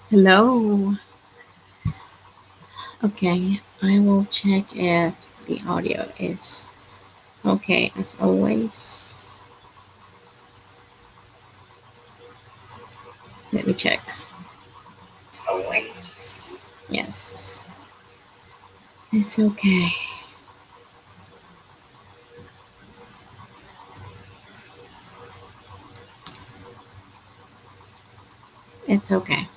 Hello. Okay, I will check if the audio is okay as always. Let me check. As always. Yes, it's okay. It's okay.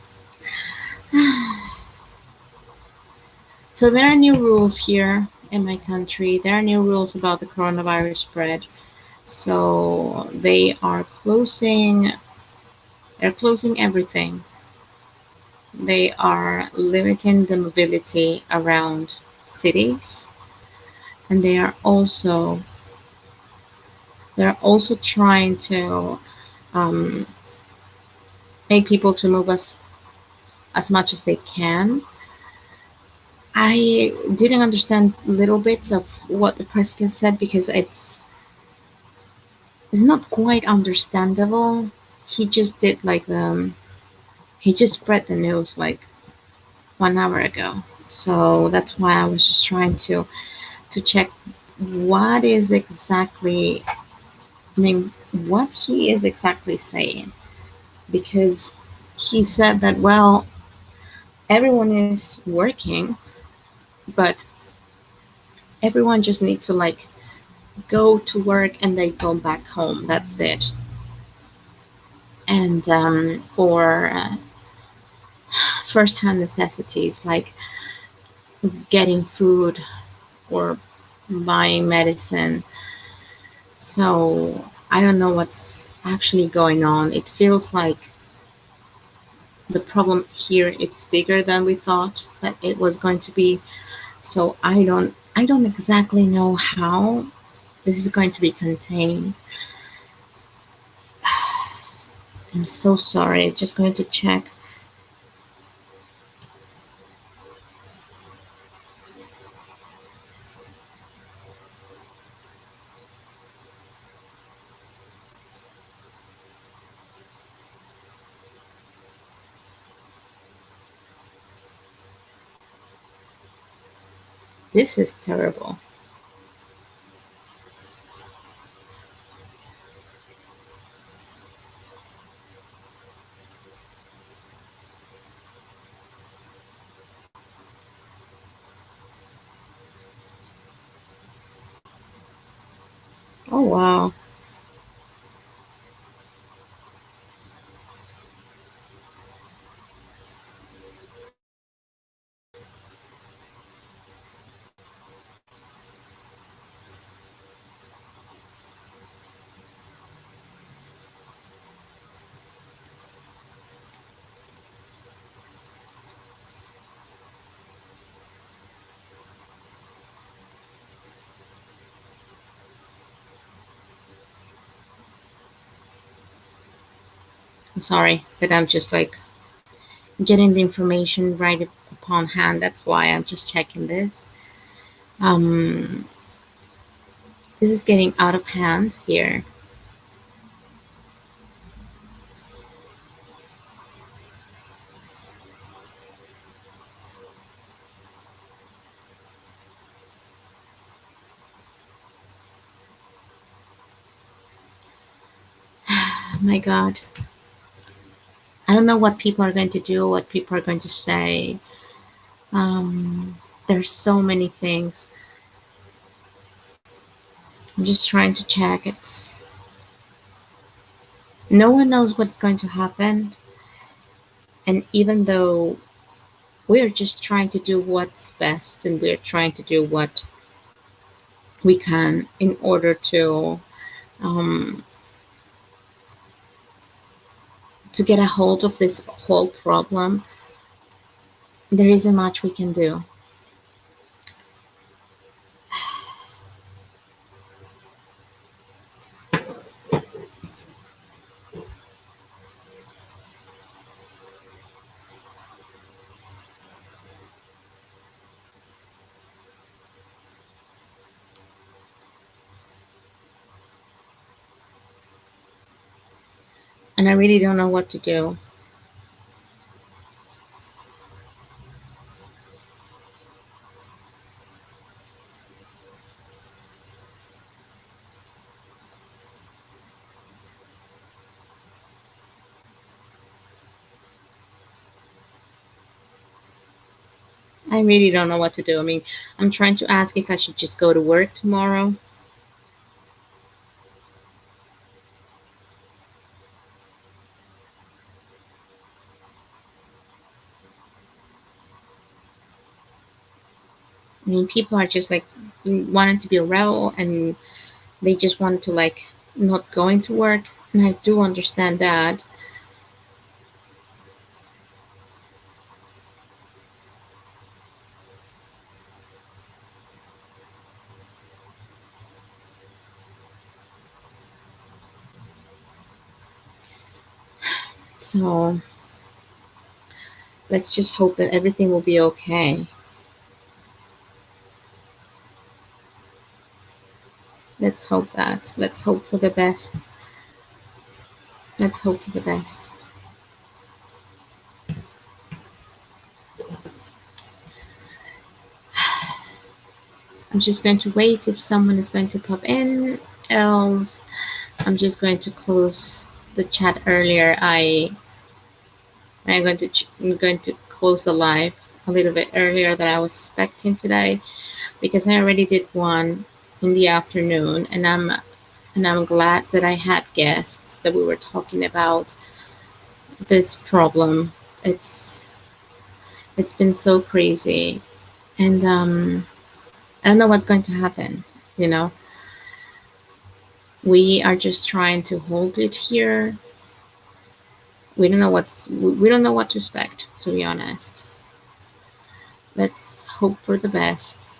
So, there are new rules here in my country. There are new rules about the coronavirus spread. So, they're closing everything. They are limiting the mobility around cities, and they're also trying to um, make people to move as much as they can. I didn't understand little bits of what the president said because it's not quite understandable. He just did like he just spread the news like 1 hour ago. So that's why I was just trying to check what is exactly I mean what he is exactly saying, because he said that, well, everyone is working, but everyone just needs to like go to work and they go back home. That's it. And for first-hand necessities like getting food or buying medicine. So I don't know what's actually going on. It feels like the problem here it's bigger than we thought that it was going to be. So I don't exactly know how this is going to be contained. I'm so sorry. Just going to check. This is terrible. Oh wow. I'm sorry, but I'm just like getting the information right upon hand. That's why I'm just checking this. Um, this is getting out of hand here. My God, I don't know what people are going to do, what people are going to say. There's so many things. I'm just trying to check. It's no one knows what's going to happen, and even though we're just trying to do what's best and we're trying to do what we can in order um, to get a hold of this whole problem, there isn't much we can do. And I really don't know what to do. I really don't know what to do. I mean, I'm trying to ask if I should just go to work tomorrow. I mean, people are just like wanting to be around, and they just want to like not going to work. And I do understand that. So let's just hope that everything will be okay. Let's hope that. Let's hope for the best. Let's hope for the best. I'm just going to wait if someone is going to pop in, else I'm just going to close the chat earlier. I'm going to close the live a little bit earlier than I was expecting today, because I already did one in the afternoon, and I'm glad that I had guests that we were talking about this problem. It's it's been so crazy, and I don't know what's going to happen. You know, we are just trying to hold it here. We don't know what to expect, to be honest. Let's hope for the best.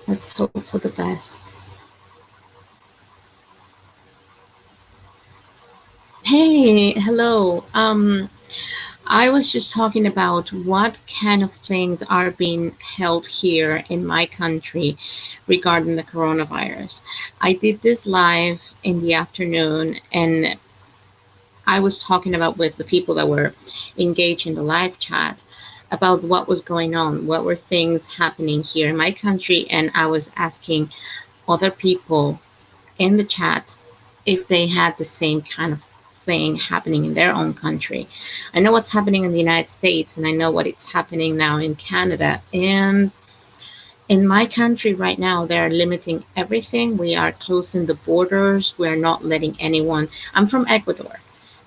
Let's hope for the best. Hey, hello. I was just talking about what kind of things are being held here in my country regarding the coronavirus. I did this live in the afternoon, and I was talking about with the people that were engaged in the live chat about what was going on, what were things happening here in my country, and I was asking other people in the chat if they had the same kind of thing happening in their own country. I know what's happening in the United States, and I know what it's happening now in Canada. And in my country right now, they're limiting everything. We are closing the borders. We're not letting anyone. I'm from Ecuador.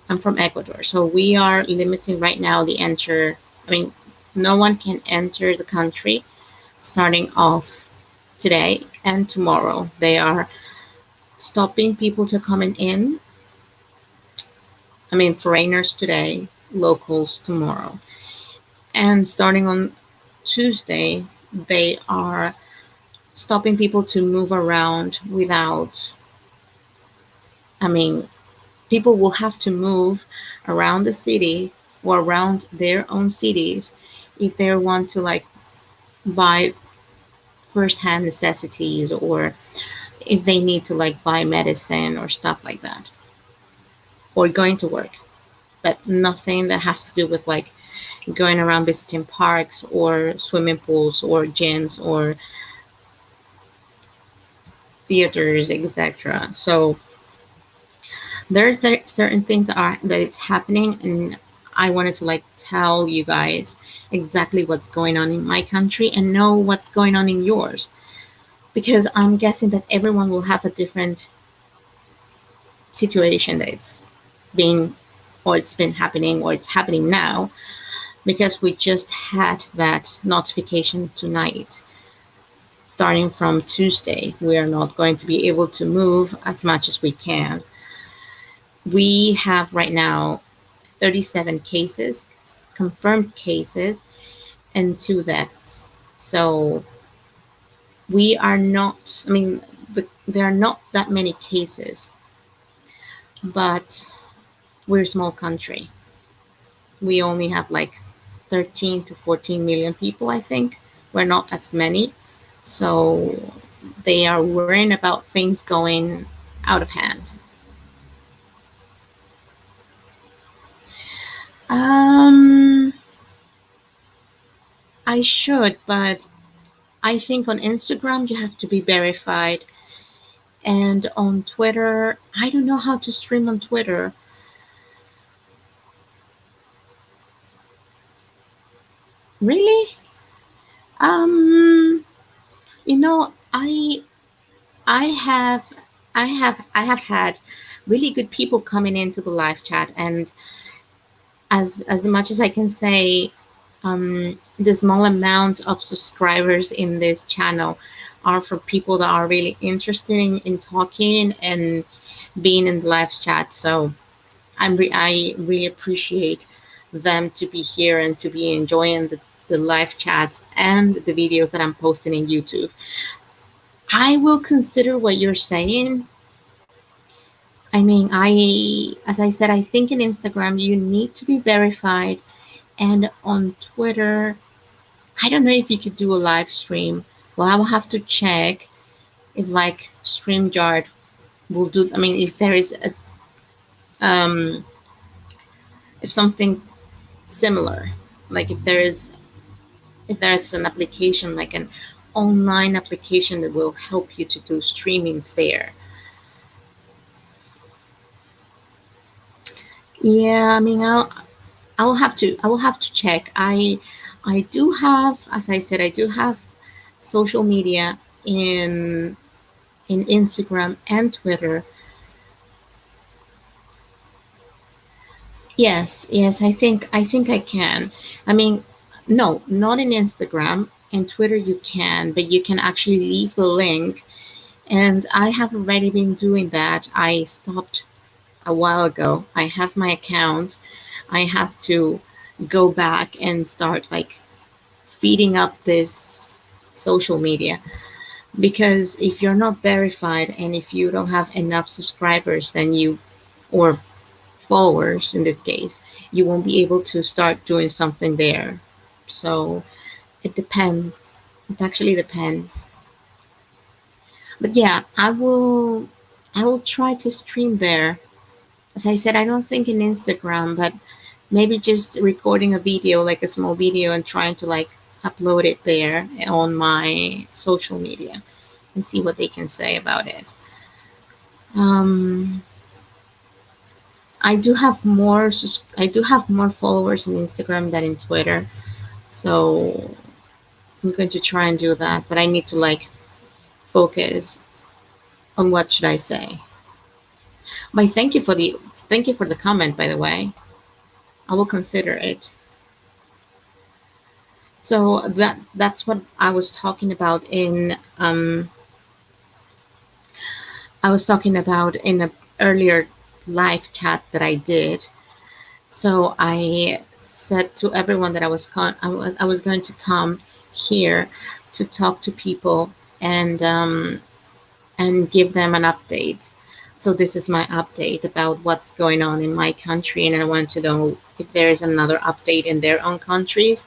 I'm from Ecuador. So we are limiting right now the enter. I mean, no one can enter the country starting off today and tomorrow. They are stopping people to coming in. I mean, foreigners today, locals tomorrow. And starting on Tuesday, they are stopping people to move around without, I mean, people will have to move around the city or around their own cities if they want to like buy first-hand necessities, or if they need to like buy medicine or stuff like that, or going to work, but nothing that has to do with like going around visiting parks or swimming pools or gyms or theaters, etc. So there are certain things that it's happening, and I wanted to like tell you guys exactly what's going on in my country and know what's going on in yours, because I'm guessing that everyone will have a different situation that it's been, or it's been happening, or it's happening now, because we just had that notification tonight. Starting from Tuesday, we are not going to be able to move as much as we can. We have right now 37 cases, confirmed cases, and 2 deaths. So we are not, I mean, there are not that many cases, but we're a small country. We only have like 13 to 14 million people, I think. We're not as many. So they are worrying about things going out of hand. Um, I should, but I think on Instagram you have to be verified, and on Twitter, I don't know how to stream on Twitter. Really? Um, you know, I have I have had really good people coming into the live chat, and as much as I can say, the small amount of subscribers in this channel are for people that are really interested in talking and being in the live chat. So I really appreciate them to be here and to be enjoying the live chats and the videos that I'm posting in YouTube. I will consider what you're saying. I mean, as I said, I think in Instagram you need to be verified, and on Twitter, I don't know if you could do a live stream. Well, I will have to check if like StreamYard will do. I mean, if there is a if something similar, like if there's an application like an online application that will help you to do streamings there. Yeah, I mean, I will have to check. I do have, as I said, I do have social media in Instagram and Twitter. Yes, I think I can. I mean, no, not in Instagram. In Twitter you can, but you can actually leave the link, and I have already been doing that. I stopped a while ago. I have my account. I have to go back and start like feeding up this social media, because if you're not verified and if you don't have enough subscribers, then you, or followers in this case, you won't be able to start doing something there. So it depends. It actually depends. But yeah, I will try to stream there. As I said, I don't think in Instagram, but maybe just recording a video, like a small video, and trying to like upload it there on my social media and see what they can say about it. Um, I do have more followers on Instagram than in Twitter, so I'm going to try and do that. But I need to like focus on what should I say. But thank you for the comment, by the way. I will consider it. So that's what I was talking about in a earlier live chat that I did. So I said to everyone that I was going to come here to talk to people and give them an update. So this is my update about what's going on in my country, and I want to know if there is another update in their own countries.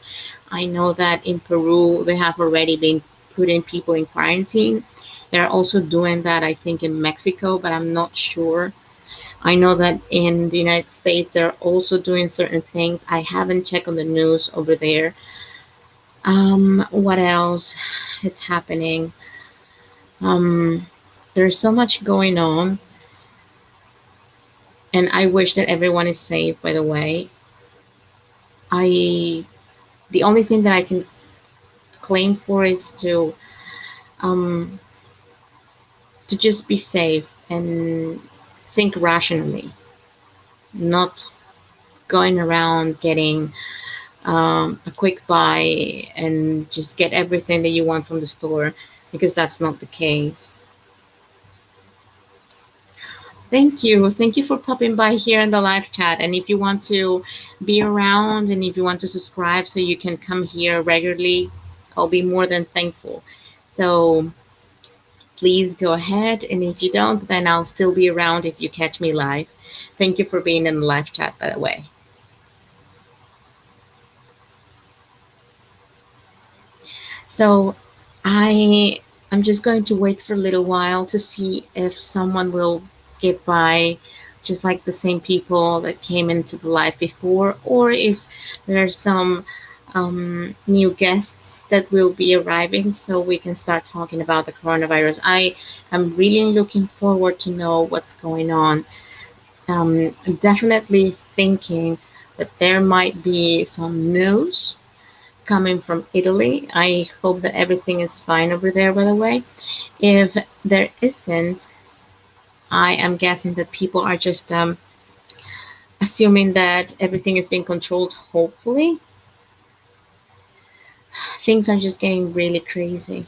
I know that in Peru they have already been putting people in quarantine. They're also doing that, I think, in Mexico, but I'm not sure. I know that in the United States they're also doing certain things. I haven't checked on the news over there. What else? It's happening. Um, there's so much going on, and I wish that everyone is safe. By the way, I the only thing that I can claim for is um to just be safe and think rationally, not going around getting a quick buy and just get everything that you want from the store, because that's not the case. Thank you. Thank you for popping by here in the live chat. And if you want to be around and if you want to subscribe so you can come here regularly, I'll be more than thankful. So please go ahead. And if you don't, then I'll still be around if you catch me live. Thank you for being in the live chat, by the way. So I'm just going to wait for a little while to see if someone will get by, just like the same people that came into the live before, or if there are some new guests that will be arriving so we can start talking about the coronavirus. I am really looking forward to know what's going on. I'm definitely thinking that there might be some news coming from Italy. I hope that everything is fine over there, by the way. If there isn't, I am guessing that people are just assuming that everything is being controlled. Hopefully, things are just getting really crazy.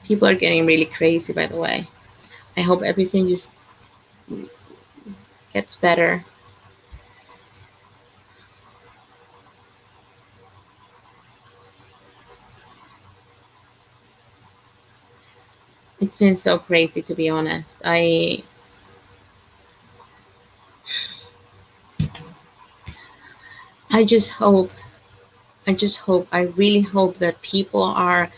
People are getting really crazy, by the way. I hope everything just gets better. It's been so crazy, to be honest. I just hope, I really hope that people are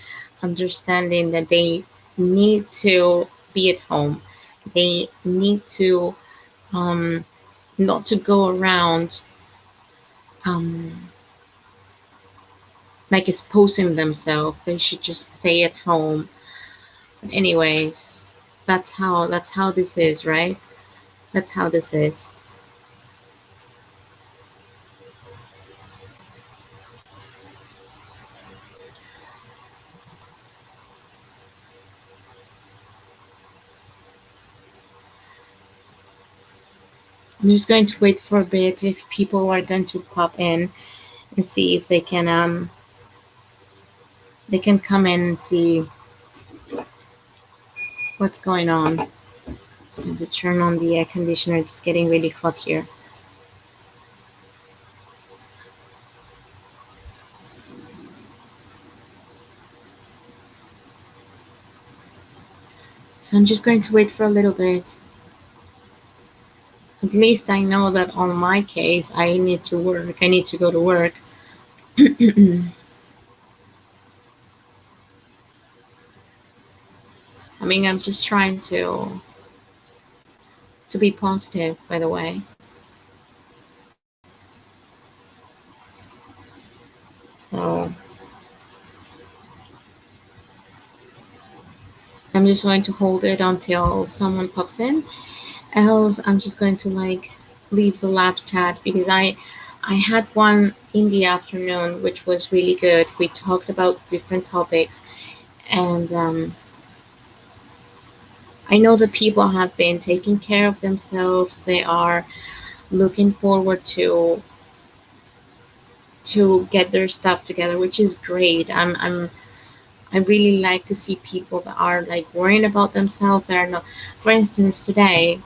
understanding that they need to be at home. They need to not to go around um, like exposing themselves. They should just stay at home. But anyways, that's how this is, right? That's how this is. I'm just going to wait for a bit if people are going to pop in and see if they can come in and see what's going on. Just going to turn on the air conditioner. It's getting really hot here. So I'm just going to wait for a little bit. At least I know that on my case, I need to work. I need to go to work. I mean, I'm just trying to be positive, by the way. So I'm just going to hold it until someone pops in. Else, I'm just going to like leave the live chat because I had one in the afternoon, which was really good. We talked about different topics, and I know that people have been taking care of themselves. They are looking forward to get their stuff together, which is great. I really like to see people that are like worrying about themselves. That are not. For instance, today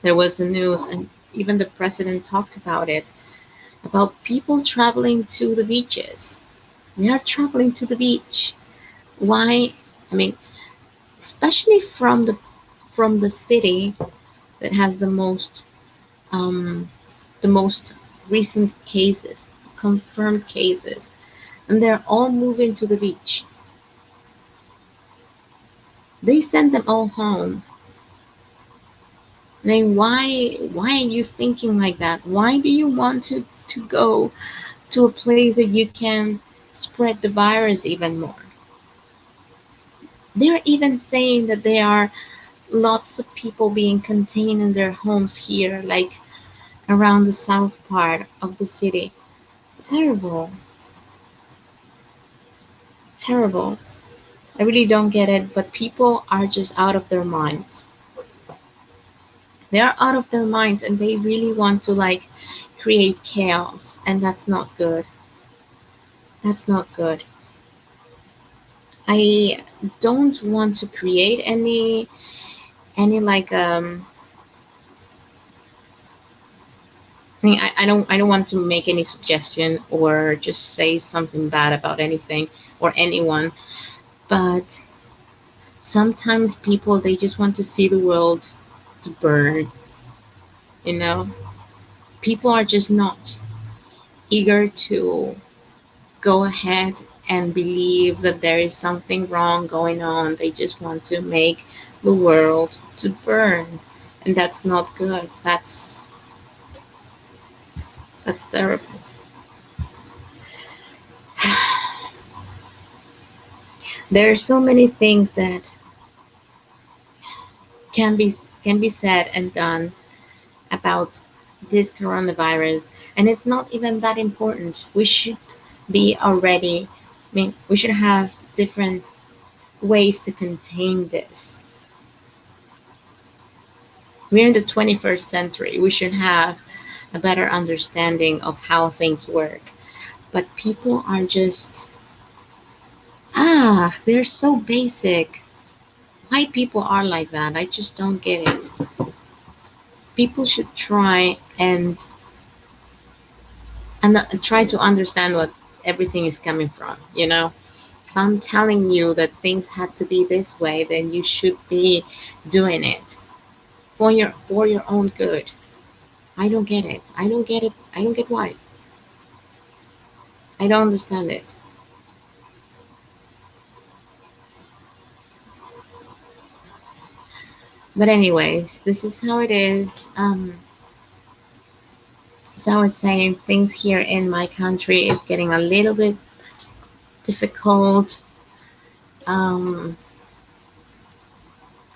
there was a news, and even the president talked about it, about people traveling to the beaches. They are traveling to the beach. Why? I mean, especially from the city that has um, the most recent cases, confirmed cases, and they're all moving to the beach. They send them all home. I mean, why are you thinking like that? Why do you want to go to a place that you can spread the virus even more? They're even saying that there are lots of people being contained in their homes here, like around the south part of the city. Terrible, terrible. I really don't get it, but people are just out of their minds. They are out of their minds and they really want to like create chaos, and that's not good. That's not good. I don't want to create any like I don't want to make any suggestion or just say something bad about anything or anyone, but sometimes people they just want to see the world to burn, you know? People are just not eager to go ahead and believe that there is something wrong going on. They just want to make the world to burn. And that's not good. That's terrible. There are so many things that can be can be said and done about this coronavirus, and it's not even that important. We should be already, I mean, we should have different ways to contain this. We're in the 21st century. We should have a better understanding of how things work. But people are just, they're so basic. Why people are like that, I just don't get it. People should try and try to understand what everything is coming from, you know? If I'm telling you that things had to be this way, then you should be doing it for your own good. I don't get it. I don't get it. I don't get why. I don't understand it. But anyways, this is how it is. So I was saying, things here in my country, it's getting a little bit difficult. Um,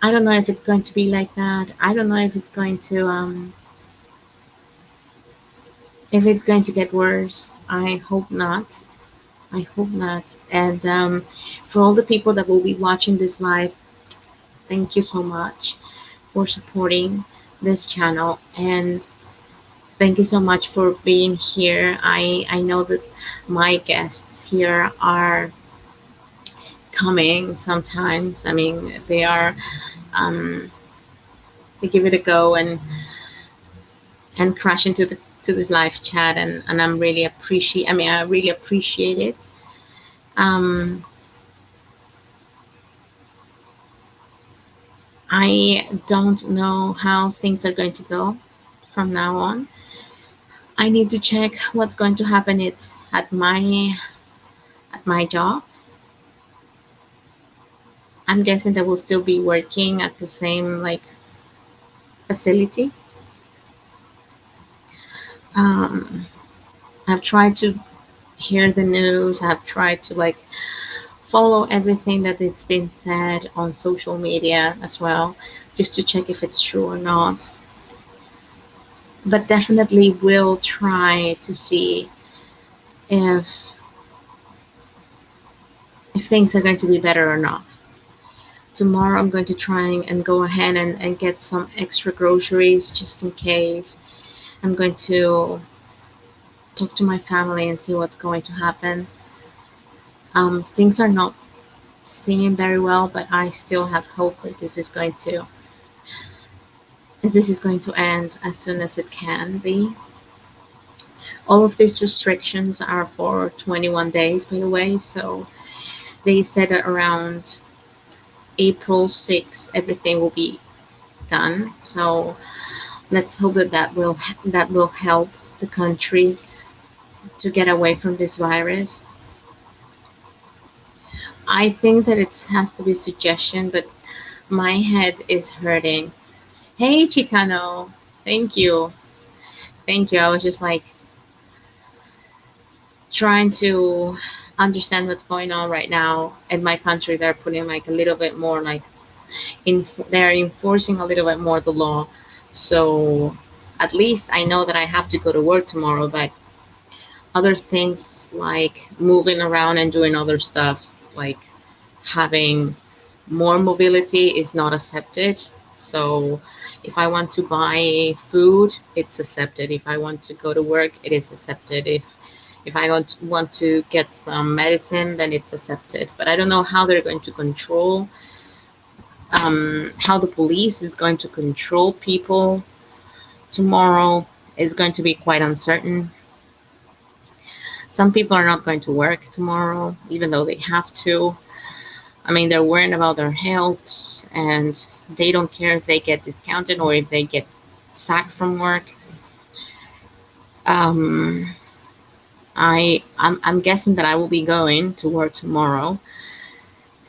I don't know if it's going to be like that. I don't know if it's going to get worse. I hope not. I hope not. And for all the people that will be watching this live, thank you so much for supporting this channel, and thank you so much for being here. I know that my guests here are coming sometimes. I mean, um, they give it a go and crash into the to this live chat, and I'm really appreciate. I mean, I really appreciate it. Um, I don't know how things are going to go from now on. I need to check what's going to happen at my job. I'm guessing that we'll still be working at the same like facility. Um, I've tried to hear the news. I've tried to like follow everything that it's been said on social media as well, just to check if it's true or not. But definitely will try to see if things are going to be better or not. Tomorrow I'm going to try and go ahead and get some extra groceries just in case. I'm going to talk to my family and see what's going to happen. Things are not seeming very well, but I still have hope that this is going to end as soon as it can be. All of these restrictions are for 21 days, by the way, so they said that around April 6th everything will be done. So let's hope that that will help the country to get away from this virus. I think that it has to be suggestion, but my head is hurting. Hey, Chicano. Thank you. Thank you. I was just like trying to understand what's going on right now in my country. They're putting like a little bit more like they're enforcing a little bit more the law. So at least I know that I have to go to work tomorrow, but other things like moving around and doing other stuff like having more mobility is not accepted. So if I want to buy food, it's accepted. If I want to go to work, it is accepted. If I want to get some medicine, then it's accepted. But I don't know how they're going to control, how the police is going to control people tomorrow is going to be quite uncertain. Some people are not going to work tomorrow, even though they have to. I mean, they're worrying about their health and they don't care if they get discounted or if they get sacked from work. I'm guessing that I will be going to work tomorrow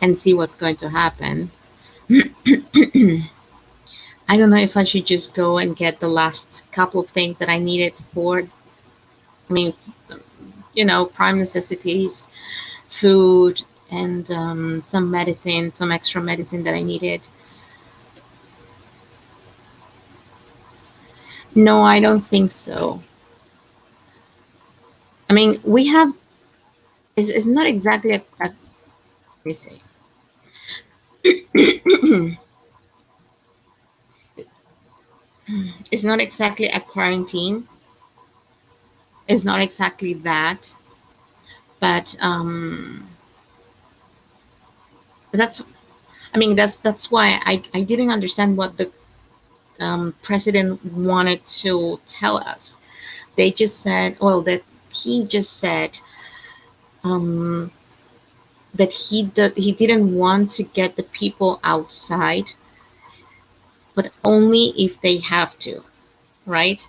and see what's going to happen. I don't know if I should just go and get the last couple of things that I needed for, I mean, prime necessities, food, and some medicine, some extra medicine that I needed. No, I don't think so. I mean, we have, it's not exactly let me say, it's not exactly a quarantine. It's not exactly that, but that's, I mean, that's why I didn't understand what the president wanted to tell us. They just said, well, that he just said um, that he didn't want to get the people outside, but only if they have to, right?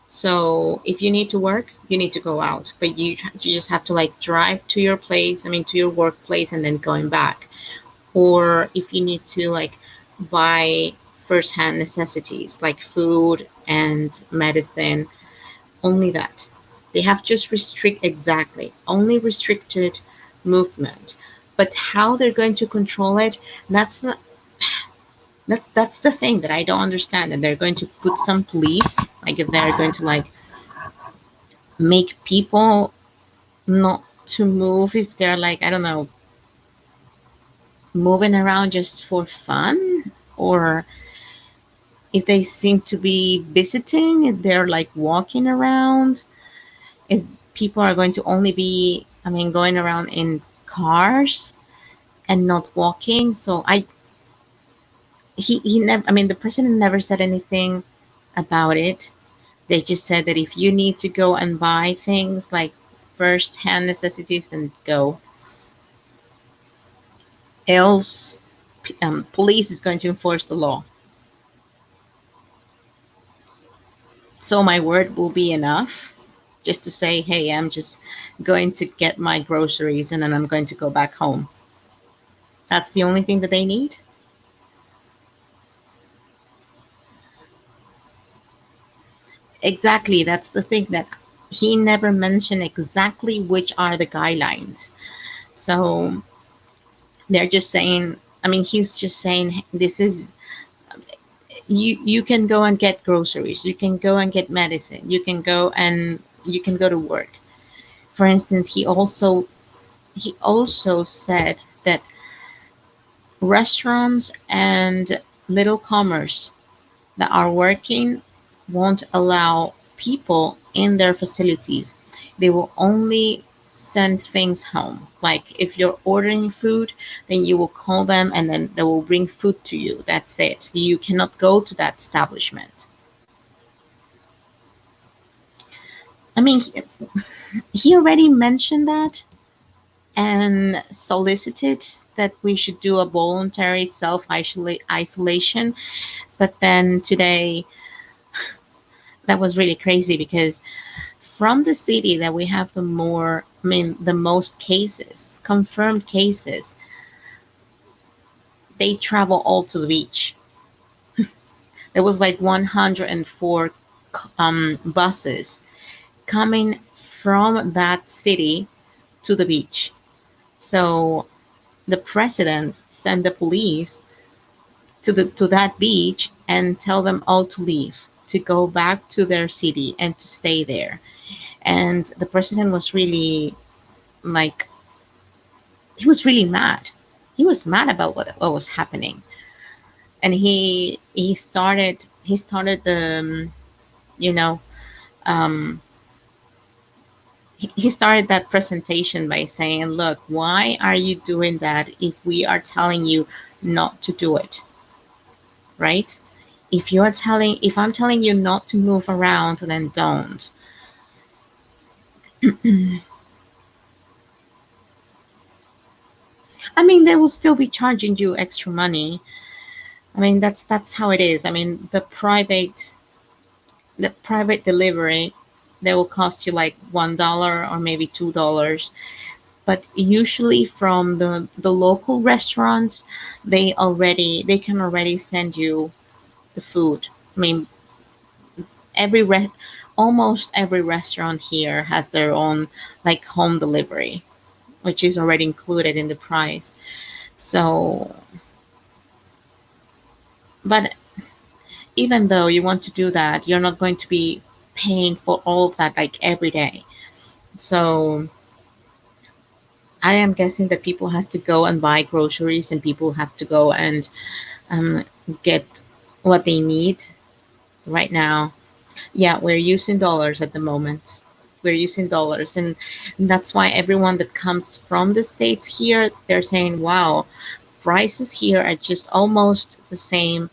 So if you need to work, you need to go out, but you just have to like drive to your place. I mean, to your workplace and then going back. Or if you need to like buy first-hand necessities like food and medicine, only that. They have just restrict exactly only restricted movement. But how they're going to control it, that's the, that's the thing that I don't understand. And they're going to put some police, like they're going to like make people not to move if they're like, I don't know, moving around just for fun, or if they seem to be visiting, if they're like walking around, is people are going to only be, I mean, going around in cars and not walking. So he never, I mean, the president never said anything about it. They just said that if you need to go and buy things like first hand necessities, then go. Else, police is going to enforce the law. So my word will be enough just to say, hey, I'm just going to get my groceries and then I'm going to go back home. That's the only thing that they need. Exactly. That's the thing, that he never mentioned exactly which are the guidelines. So they're just saying, I mean, he's just saying this is, you can go and get groceries, you can go and get medicine, you can go to work. For instance, he also said that restaurants and little commerce that are working won't allow people in their facilities. They will only send things home. Like if you're ordering food, then you will call them and then they will bring food to you. That's it. You cannot go to that establishment. I mean, he already mentioned that and solicited that we should do a voluntary self isolation. But then today, that was really crazy because from the city that we have the more, I mean, the most cases, confirmed cases, they travel all to the beach. There was like 104 buses coming from that city to the beach. So the president sent the police to that beach and tell them all to leave, to go back to their city and to stay there. And the president was really like, he was really mad. He was mad about what was happening, and he started the you know um, he started that presentation by saying, "Look, why are you doing that if we are telling you not to do it, right? If I'm telling you not to move around, then don't." I mean, they will still be charging you extra money. I mean, that's how it is. I mean, the private delivery, they will cost you like $1 or maybe $2. But usually from the local restaurants, they can already send you the food. I mean, every almost every restaurant here has their own like home delivery, which is already included in the price. So, but even though you want to do that, you're not going to be paying for all of that like every day. So I am guessing that people has to go and buy groceries, and people have to go and um, get what they need right now. Yeah, we're using dollars at the moment. We're using dollars, and that's why everyone that comes from the states here, they're saying, "Wow, prices here are just almost the same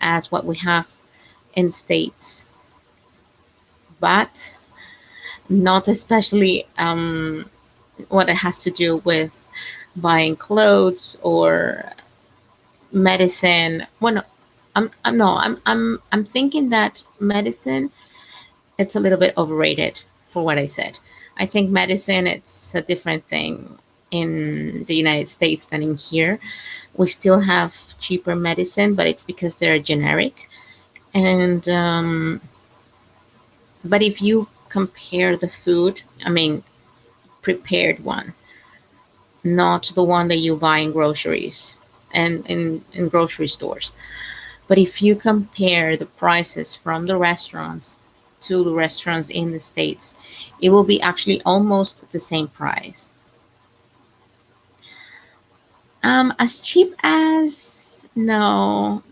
as what we have in states, but not especially what it has to do with buying clothes or medicine." Well, no, I'm thinking that medicine, it's a little bit overrated for what I said. I think medicine, it's a different thing in the United States than in here. We still have cheaper medicine, but it's because they're generic. And but if you compare the food, I mean, prepared one, not the one that you buy in groceries and in grocery stores. But if you compare the prices from the restaurants to the restaurants in the States, it will be actually almost the same price. As cheap as, no.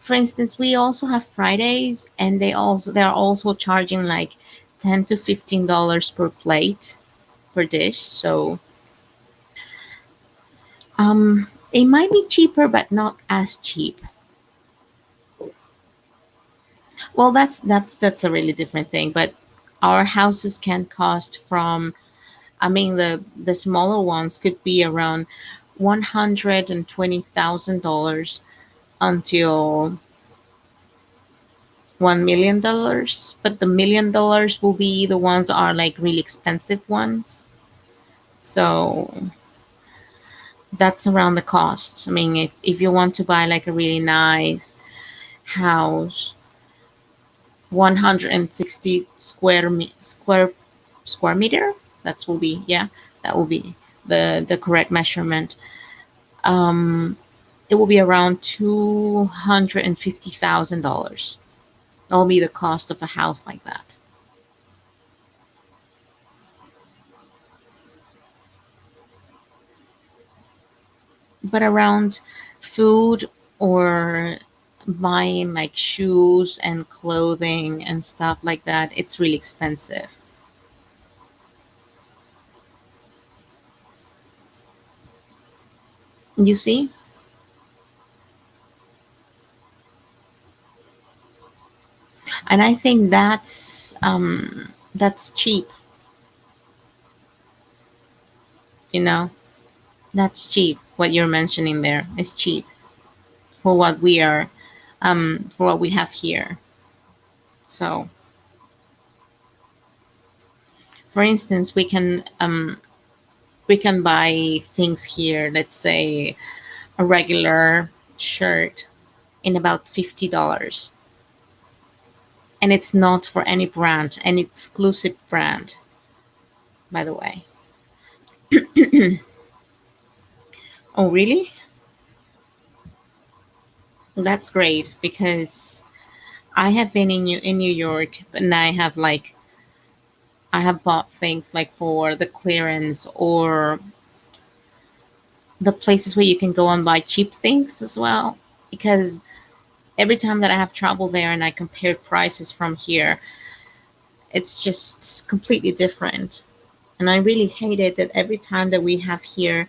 For instance, we also have Fridays, and they're also charging like $10 to $15 per plate, per dish. So it might be cheaper, but not as cheap. Well, that's a really different thing. But our houses can cost from, I mean, the smaller ones could be around $120,000 until $1 million. But the $1 million will be the ones that are like really expensive ones. So that's around the cost. I mean, if you want to buy like a really nice house, 160 square meter, that will be, yeah, that will be the correct measurement. um it will be around $250,000. That'll be the cost of a house like that. But around food, or buying like shoes and clothing and stuff like that, it's really expensive. You see? And I think that's cheap, you know? That's cheap. What you're mentioning there is cheap for what we are, for what we have here. So, for instance, we can buy things here. Let's say a regular shirt in about $50, and it's not for any brand, any exclusive brand, by the way. Oh, really? That's great, because I have been in New York, and I have bought things like for the clearance, or the places where you can go and buy cheap things as well. Because every time that I have traveled there and I compared prices from here, it's just completely different. And I really hate it that every time that we have here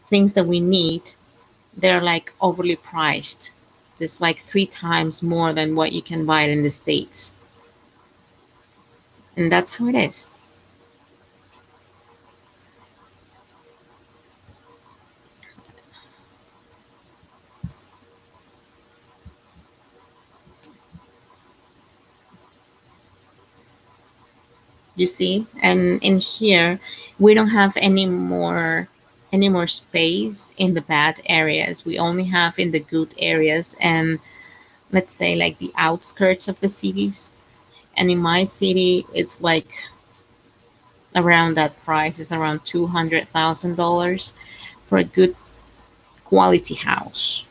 things that we need, they're like overly priced. It's like three times more than what you can buy it in the States. And that's how it is. You see? And in here, we don't have any more space in the bad areas. We only have in the good areas, and let's say like the outskirts of the cities. And in my city, it's like around that price, is around $200,000 for a good quality house.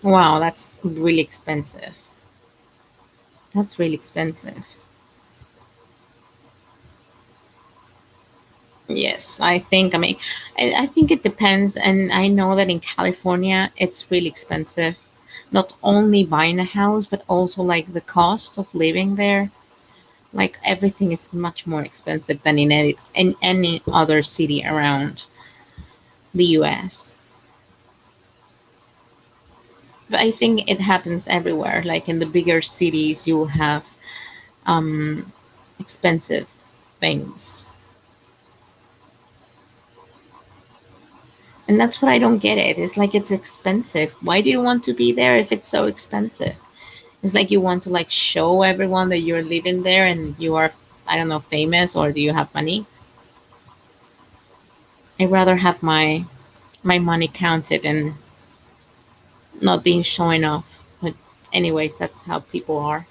Wow, that's really expensive. That's really expensive. Yes, I think, I mean, I think it depends. And I know that in California, it's really expensive. Not only buying a house, but also like the cost of living there. Like everything is much more expensive than in any other city around the US. But I think it happens everywhere. Like in the bigger cities, you will have um, expensive things. And that's what I don't get it. It's like it's expensive. Why do you want to be there if it's so expensive? It's like you want to like show everyone that you're living there and you are, I don't know, famous, or do you have money? I'd rather have my money counted and not being showing off. But anyways, that's how people are.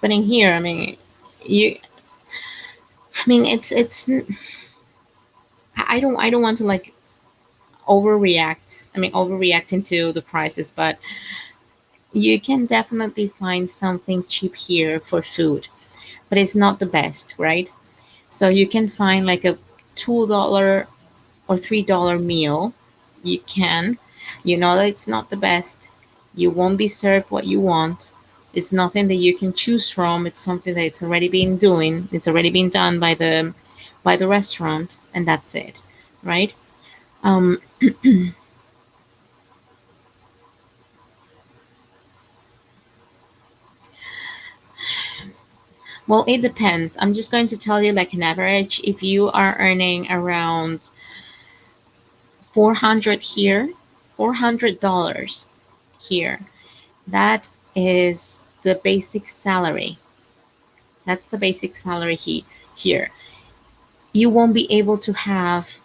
But in here, I mean, you, I mean, I don't want to like overreact. I mean, overreacting to the prices, but you can definitely find something cheap here for food, but it's not the best, right? So you can find like a $2 or $3 meal. You can, you know that it's not the best. You won't be served what you want. It's nothing that you can choose from. It's something that it's already been doing. It's already been done by the restaurant, and that's it, right? Um, well, it depends. I'm just going to tell you like an average. If you are earning around 400 here, $400 here, that is the basic salary. That's the basic salary here. You won't be able to have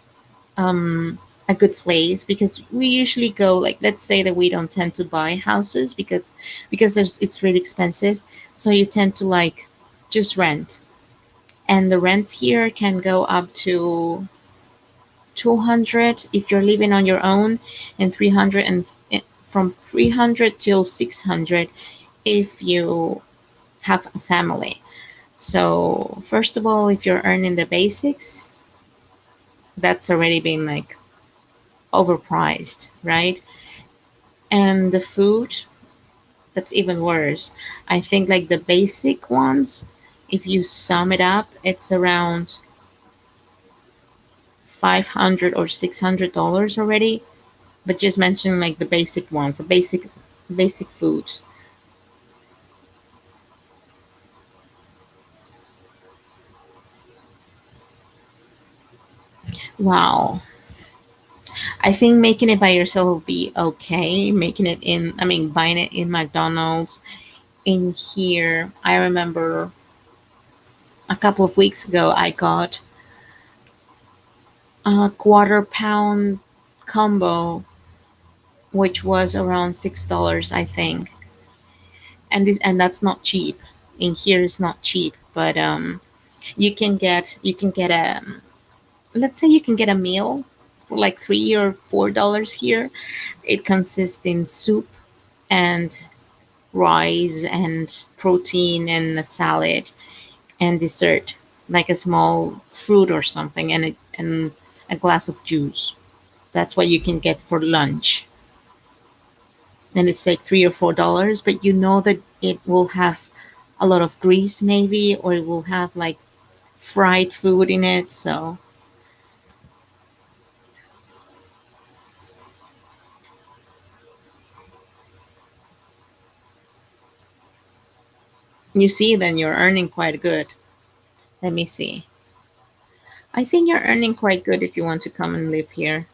a good place because we usually go like, let's say that we don't tend to buy houses because it's really expensive. So you tend to like just rent, and the rents here can go up to 200 if you're living on your own, and 300, and from 300 till 600 if you have a family. So first of all, if you're earning the basics, that's already been like overpriced, right? And the food, that's even worse. I think like the basic ones, if you sum it up, it's around 500 or $600 already. But just mention like the basic ones, the basic food. Wow. I think making it by yourself will be okay. Making it in, I mean, buying it in McDonald's in here. I remember a couple of weeks ago, I got a quarter pound combo, which was around $6, I think. And that's not cheap. In here, it's not cheap, but you can get a, let's say you can get a meal for like $3 or $4 here. It consists in soup and rice and protein and a salad and dessert, like a small fruit or something, and a glass of juice. That's what you can get for lunch. And it's like $3 or $4, but you know that it will have a lot of grease, maybe, or it will have like fried food in it. So you see, then you're earning quite good. Let me see. I think you're earning quite good if you want to come and live here.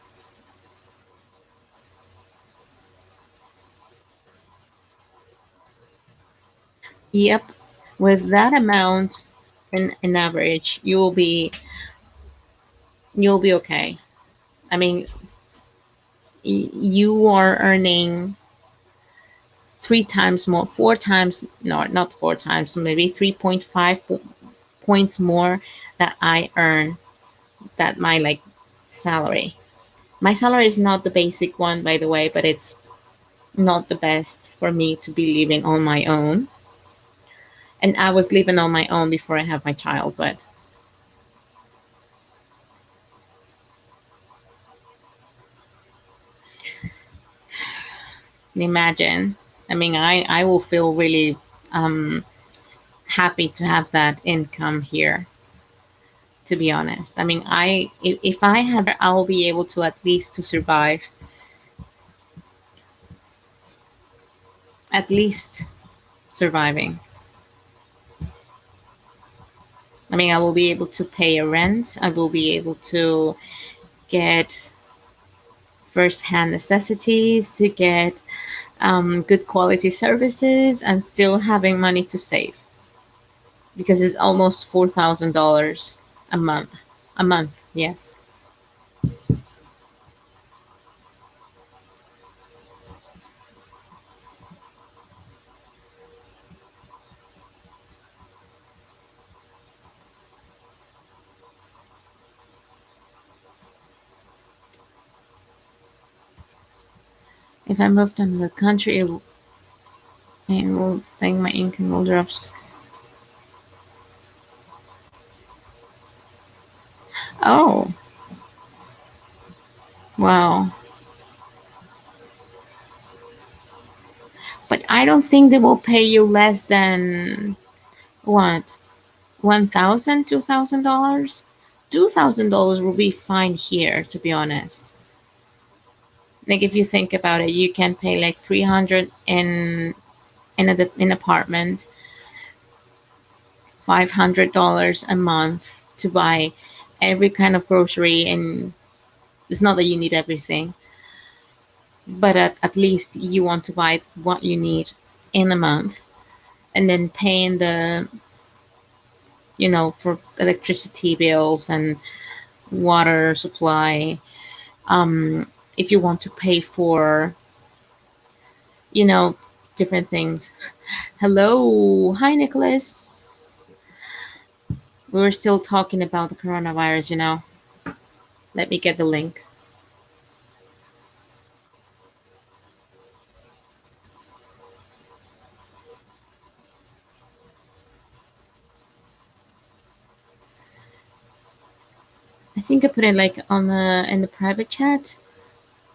Yep. With that amount in average, you'll be okay. I mean, you are earning three times more, four times, no, not four times, maybe 3.5 points more that I earn, that my like salary. My salary is not the basic one, by the way, but it's not the best for me to be living on my own. And I was living on my own before I have my child, but imagine. I mean, I will feel really um, happy to have that income here, to be honest. I mean, if I have, I'll be able to at least to survive, at least surviving. I mean, I will be able to pay a rent. I will be able to get first-hand necessities, to get good quality services, and still having money to save, because it's almost $4,000 a month. A month, yes. If I moved to another country, it will think my income will drop. Oh, wow. But I don't think they will pay you less than what? 1,000, $2,000? $2,000 will be fine here, to be honest. Like if you think about it, you can pay like 300 in apartment, $500 a month to buy every kind of grocery, and it's not that you need everything, but at least you want to buy what you need in a month, and then paying the, for electricity bills and water supply. If you want to pay for, you know different things. Hello, hi Nicholas. We were still talking about the coronavirus. Let me get the link. I think I put it like on the in the private chat.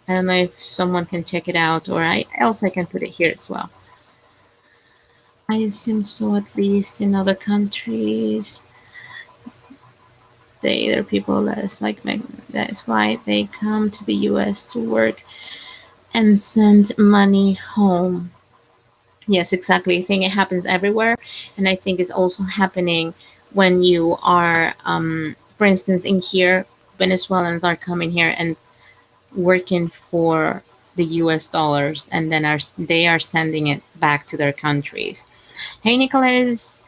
I don't know if someone can check it out, or I can put it here as well. I assume so, at least in other countries. There are people that is like that is why they come to the US to work and send money home. Yes, exactly. I think it happens everywhere, and I think it's also happening when you are, for instance, in here, Venezuelans are coming here and working for the U.S. dollars, and then they are sending it back to their countries. Hey, Nicholas.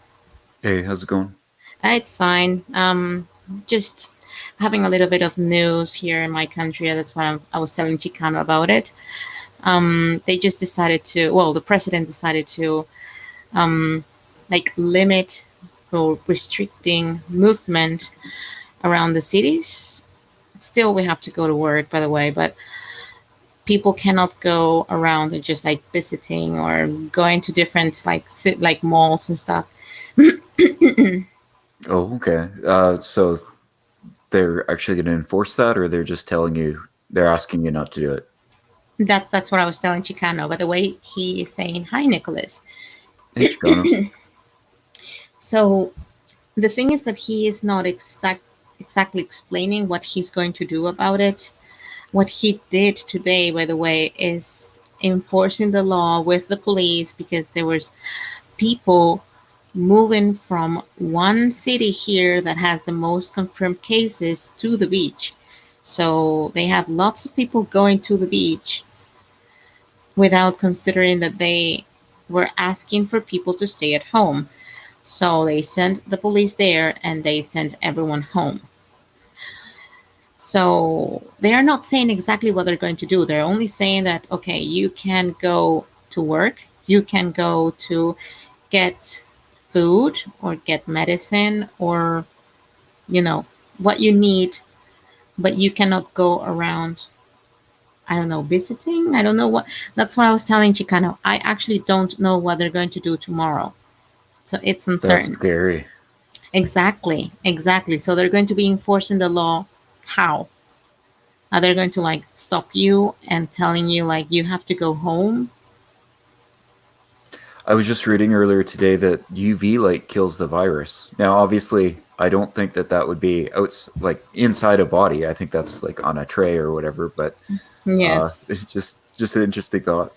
Hey, how's it going? It's fine. Just having a little bit of news here in my country. That's why I was telling Chicano about it. They just decided to. Well, the president decided to, um, like, limit or restricting movement around the cities. Still, we have to go to work, by the way, but people cannot go around and just like visiting or going to different like malls and stuff. Oh, okay. So they're actually going to enforce that, or they're just telling you, they're asking you not to do it? That's what I was telling Chicano. By the way, he is saying hi, Nicholas. Hey, Chicano. So the thing is that he is not exactly explaining what he's going to do about it. What he did today, by the way, is enforcing the law with the police, because there was people moving from one city here that has the most confirmed cases to the beach. So they have lots of people going to the beach without considering that they were asking for people to stay at home. So they sent the police there and they sent everyone home. So they are not saying exactly what they're going to do. They're only saying that, okay, you can go to work, You can go to get food or get medicine or, you know, what you need, but you cannot go around, I don't know, visiting. I don't know what. That's what I was telling Chicano. I actually don't know what they're going to do tomorrow. So it's That's uncertain. scary. Exactly. Exactly. So they're going to be enforcing the law. How? Are they going to like stop you and telling you like you have to go home? I was just reading earlier today that UV light kills the virus. Now, obviously, I don't think that that would be like inside a body. I think that's like on a tray or whatever. But Yes. it's just an interesting thought.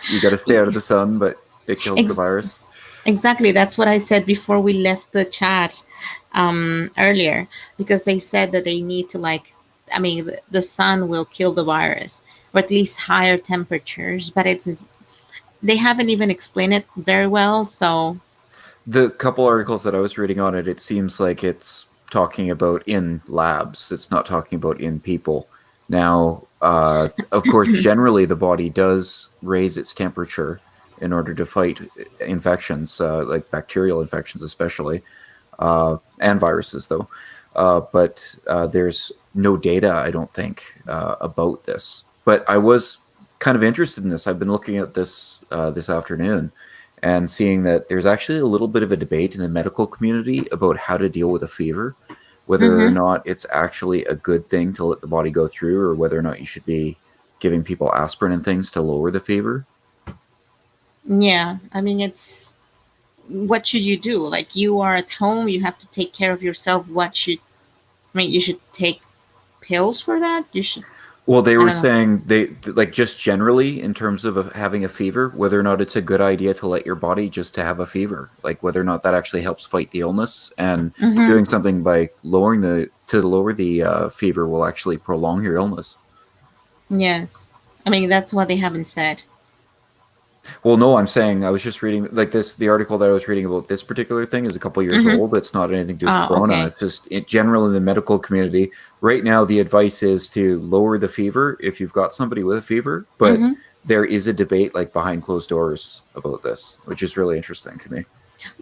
You got to stay out of the sun, but it kills the Ex- virus. exactly. That's what I said before we left the chat earlier, because they said that they need to like, I mean, the sun will kill the virus, or at least higher temperatures, but they haven't even explained it very well. So, The couple articles that I was reading on it, it seems like it's talking about in labs. It's not talking about in people. Now, of course, generally the body does raise its temperature in order to fight infections, like bacterial infections, especially, and viruses, though. But there's no data, I don't think, about this. But I was kind of interested in this. I've been looking at this this afternoon and seeing that there's actually a little bit of a debate in the medical community about how to deal with a fever, whether or hmm, not it's actually a good thing to let the body go through, or whether or not you should be giving people aspirin and things to lower the fever. yeah, I mean, it's what should you do? Like, you are at home, you have to take care of yourself. What should, I mean, you should take pills for that. You should, Well, they I were don't know. saying they like just generally in terms of having a fever, whether or not it's a good idea to let your body just to have a fever, like whether or not that actually helps fight the illness, and Hmm. doing something by lowering the to lower the fever will actually prolong your illness. Yes, I mean that's what they haven't said. Well, no, I'm saying I was just reading like this. The article that I was reading about this particular thing is a couple years Hmm. old. It's not anything to do with Oh, corona. okay. It's just general in the medical community right now. The advice is to lower the fever if you've got somebody with a fever, but Hmm. there is a debate like behind closed doors about this, which is really interesting to me.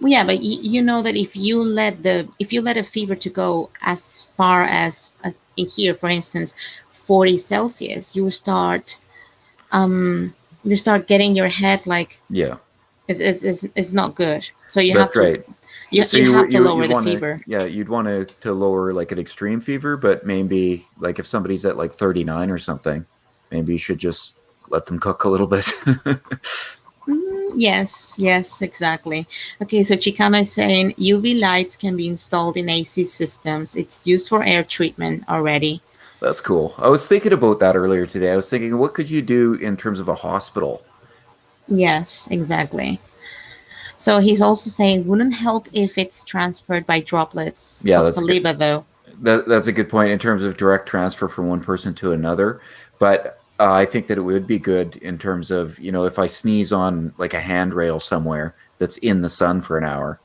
Well, yeah, but you know that if you let a fever to go as far as in here, for instance, 40 Celsius, um you start getting your head like Yeah, it's not good. So you have that's to right. So you have to you'd lower the want to, fever. yeah, you'd want to lower like an extreme fever, but maybe like if somebody's at like 39 or something, maybe you should just let them cook a little bit. Yes, yes, exactly. Okay, so Chicano is saying UV lights can be installed in AC systems. It's used for air treatment already. That's cool. I was thinking about that earlier today. I was thinking, what could you do in terms of a hospital? Yes, exactly. So he's also saying wouldn't help if it's transferred by droplets Yeah, of that's good. saliva, though. That's a good point in terms of direct transfer from one person to another. But I think that it would be good in terms of, if I sneeze on like a handrail somewhere that's in the sun for an hour,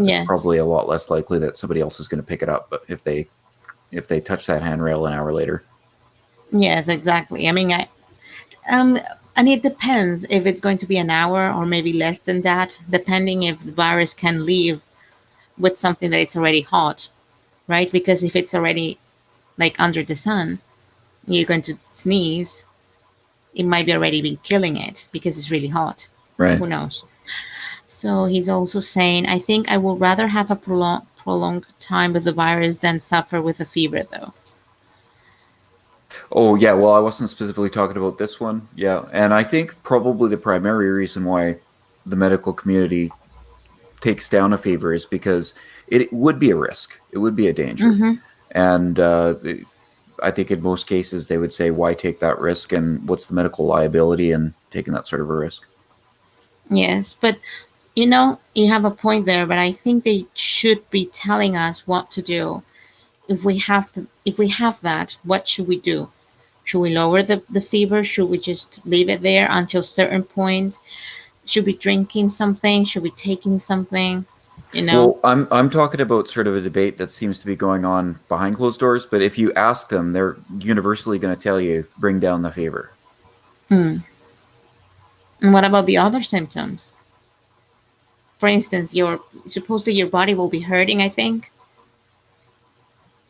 it's Yes, probably a lot less likely that somebody else is going to pick it up. But if they touch that handrail an hour later. yes, exactly. I mean, um, and it depends if it's going to be an hour or maybe less than that, depending if the virus can leave with something that it's already hot, right? Because if it's already like under the sun, you're going to sneeze, it might be already been killing it because it's really hot. Right. Who knows? So he's also saying, I think I would rather have a prolonged time with the virus than suffer with a fever, though. Oh, yeah. Well, I wasn't specifically talking about this one. Yeah. And I think probably the primary reason why the medical community takes down a fever is because it would be a risk. It would be a danger. Mm-hmm. And I think in most cases they would say, why take that risk? And what's the medical liability in taking that sort of a risk? Yes, but you know, you have a point there, but I think they should be telling us what to do. If we have that, what should we do? Should we lower the fever? Should we just leave it there until a certain point? Should we drinking something? Should we taking something? You know? Well, I'm talking about sort of a debate that seems to be going on behind closed doors, but if you ask them, they're universally going to tell you bring down the fever. Hmm. And what about the other symptoms? For instance, your supposedly your body will be hurting, I think,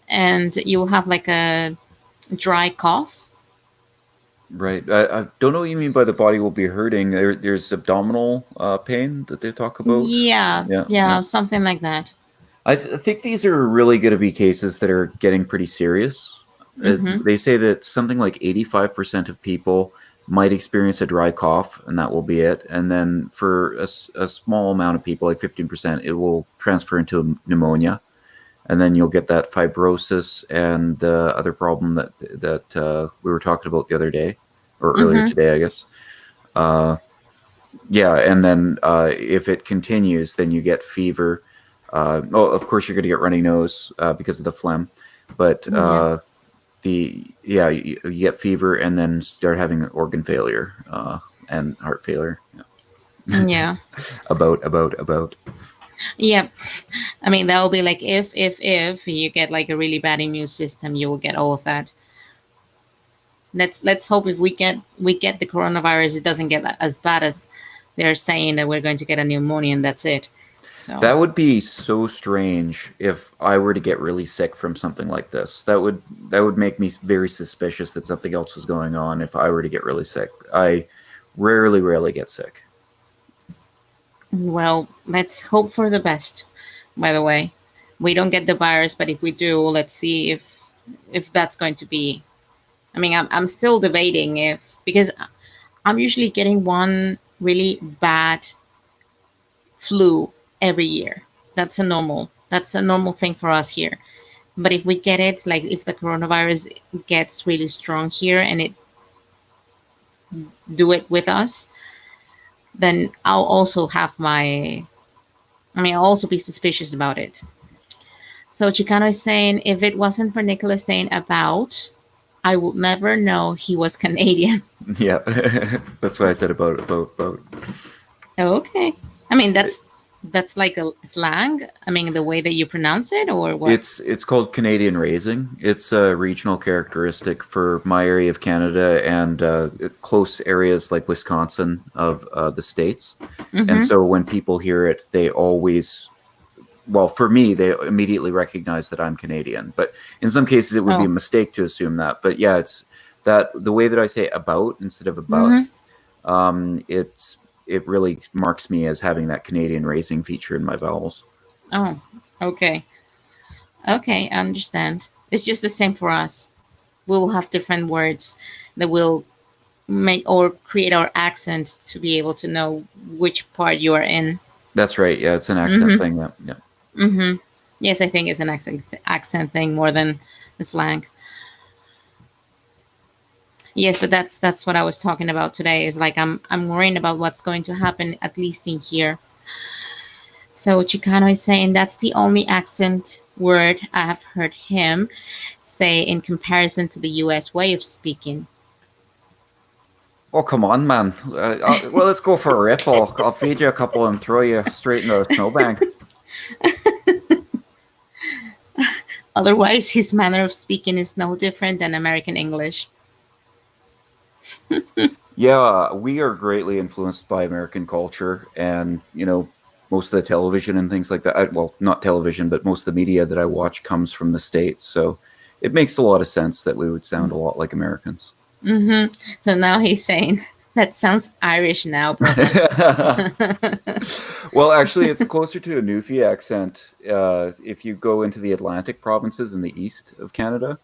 and you will have like a dry cough. Right. I don't know what you mean by the body will be hurting. There's abdominal pain that they talk about. Yeah, Yeah, yeah. yeah, something like that. I think these are really going to be cases that are getting pretty serious. Mm-hmm. They say that something like 85% of people might experience a dry cough, and that will be it. And then for a small amount of people, like 15%, it will transfer into pneumonia. And then you'll get that fibrosis and the other problem that we were talking about the other day, or earlier Mm-hmm. today, I guess. Uh, yeah, and then if it continues, then you get fever. Of course, you're going to get runny nose because of the phlegm, but Yeah. you get fever and then start having organ failure and heart failure. Yeah. Yeah. About. Yeah. I mean, that will be like if you get like a really bad immune system, you will get all of that. Let's hope if we get the coronavirus, it doesn't get as bad as they're saying that we're going to get a pneumonia and that's it. So That would be so strange if I were to get really sick from something like this. That would make me very suspicious that something else was going on if I were to get really sick. I rarely get sick. well, let's hope for the best. By the way, we don't get the virus, but if we do, let's see if that's going to be. I mean, I'm still debating if because I'm usually getting one really bad flu every year. That's a normal thing for us here. But if we get it, like if the coronavirus gets really strong here and it do it with us, then I'll also have my. I mean, I'll also be suspicious about it. So Chicano is saying, if it wasn't for Nicholas saying about, I would never know he was Canadian. Yeah, that's why I said about. Okay. I mean, that's like a slang. I mean, the way that you pronounce it, or what? It's called Canadian raising. It's a regional characteristic for my area of Canada and close areas like Wisconsin of the states. And Mm-hmm. so when people hear it, they always, well, for me, they immediately recognize that I'm Canadian. But in some cases, it would be a Oh. mistake to assume that. But yeah, it's that the way that I say about instead of about. Mm-hmm. It really marks me as having that Canadian raising feature in my vowels. Oh. Okay. Okay. I understand. It's just the same for us. We will have different words that will make or create our accent to be able to know which part you are in. That's right. Yeah, it's an accent Mm-hmm. thing. Yeah, yeah. Mm-hmm. Yes, I think it's an accent thing more than a slang. Yes, but that's what I was talking about today. Is like I'm worrying about what's going to happen at least in here. So Chicano is saying that's the only accent word I have heard him say in comparison to the U.S. way of speaking. Oh, come on, man. Well, let's go for a rip. I'll feed you a couple and throw you straight into a snowbank. Otherwise, his manner of speaking is no different than American English. Yeah, we are greatly influenced by American culture, and most of the television and things like that. Well, not television, but most of the media that I watch comes from the States. So it makes a lot of sense that we would sound a lot like Americans. Mm-hmm. So now he's saying that sounds Irish now, brother. Well, actually, it's closer to a Newfie accent. If you go into the Atlantic provinces in the east of Canada,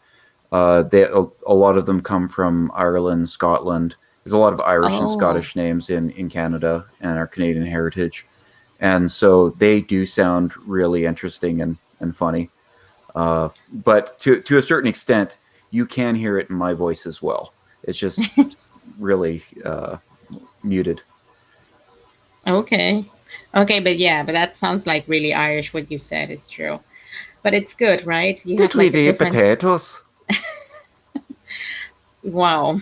a lot of them come from Ireland, Scotland. There's a lot of Irish and Oh, Scottish names in Canada and our Canadian heritage, and so they do sound really interesting and funny. But to a certain extent, you can hear it in my voice as well. It's just really muted. okay. Okay, but yeah, but that sounds like really Irish. What you said is true. But it's good, right? You Did have we like a do different. potatoes? Wow.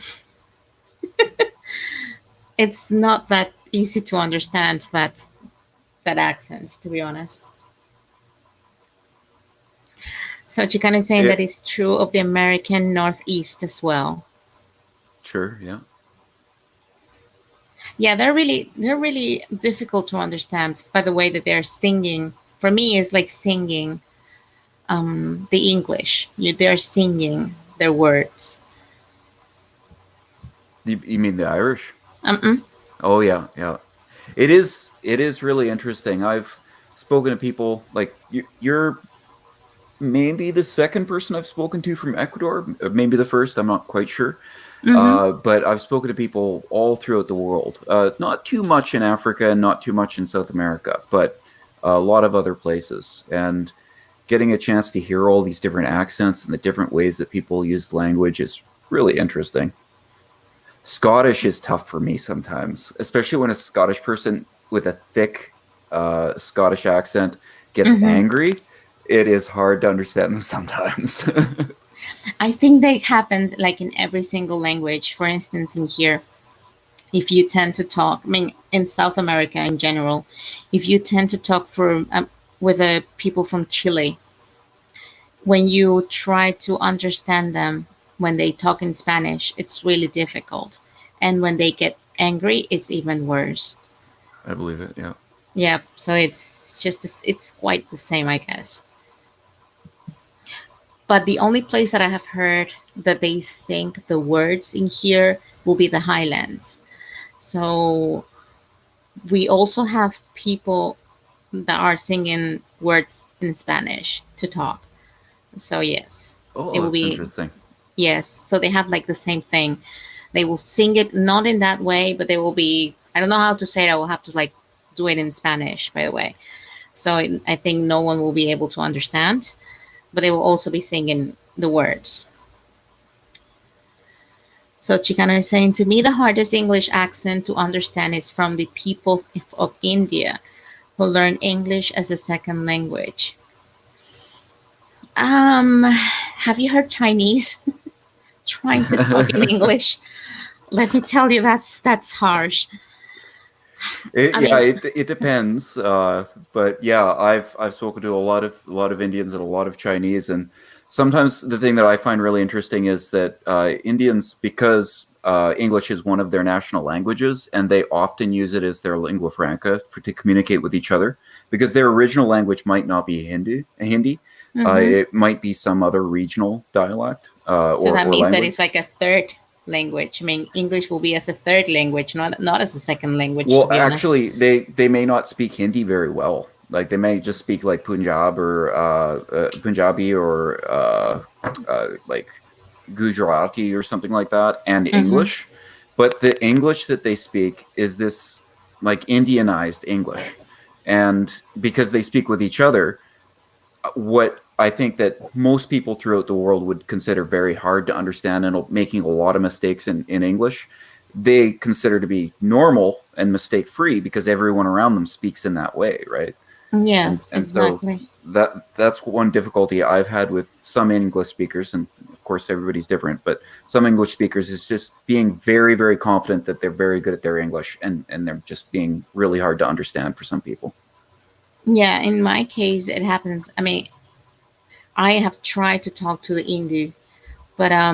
It's not that easy to understand that accent, to be honest. So Chicano is saying Yeah, that it's true of the American Northeast as well. sure. Yeah. Yeah, they're really difficult to understand by the way that they're singing. For me, it's like singing the English. They're singing their words. You mean the Irish? Mm-mm. Oh yeah, yeah. It is really interesting. I've spoken to people like you're maybe the second person I've spoken to from Ecuador, maybe the first. I'm not quite sure. Mm-hmm. But I've spoken to people all throughout the world. Not too much in Africa and not too much in South America, but a lot of other places. And getting a chance to hear all these different accents and the different ways that people use language is really interesting. Scottish is tough for me sometimes, especially when a Scottish person with a thick Scottish accent gets Mm-hmm. angry. It is hard to understand them sometimes. I think that happens like in every single language. For instance, in here, if you tend to talk, I mean, in South America in general, if you tend to talk with people from Chile, when you try to understand them when they talk in Spanish, it's really difficult. And when they get angry, it's even worse. I believe it. Yeah. Yeah, so it's quite the same, I guess. But the only place that I have heard that they sing the words in here will be the Highlands. So we also have people that are singing words in Spanish to talk. So yes, it Oh, will that's be interesting. yes. So they have like the same thing. They will sing it not in that way, but they will be. I don't know how to say it. I will have to like do it in Spanish, by the way. So I think no one will be able to understand, but they will also be singing the words. So Chicano is saying, to me, the hardest English accent to understand is from the people of India who learn English as a second language. Have you heard Chinese trying to talk in English? Let me tell you, that's harsh. It, I yeah, mean, it depends. But yeah, I've spoken to a lot of Indians and a lot of Chinese, and sometimes the thing that I find really interesting is that Indians, because English is one of their national languages, and they often use it as their lingua franca to communicate with each other, because their original language might not be Hindi. hmm It might be some other regional dialect so that or means that it's language. like a third language. I mean, English will be as a third language, not as a second language, to Well, be honest. actually, they may not speak Hindi very well. Like they may just speak like Punjabi or like Gujarati or something like that, and hmm English. But the English that they speak is this like Indianized English, and because they speak with each other, what I think that most people throughout the world would consider very hard to understand and making a lot of mistakes in English, they consider to be normal and mistake free because everyone around them speaks in that way, right? and Yes, and so exactly. that's one difficulty I've had with some English speakers, and of course everybody's different, but some English speakers is just being very, very confident that they're very good at their English, and they're just being really hard to understand for some people. Yeah, in my case, it happens. I mean, I have tried to talk to the Hindu, but I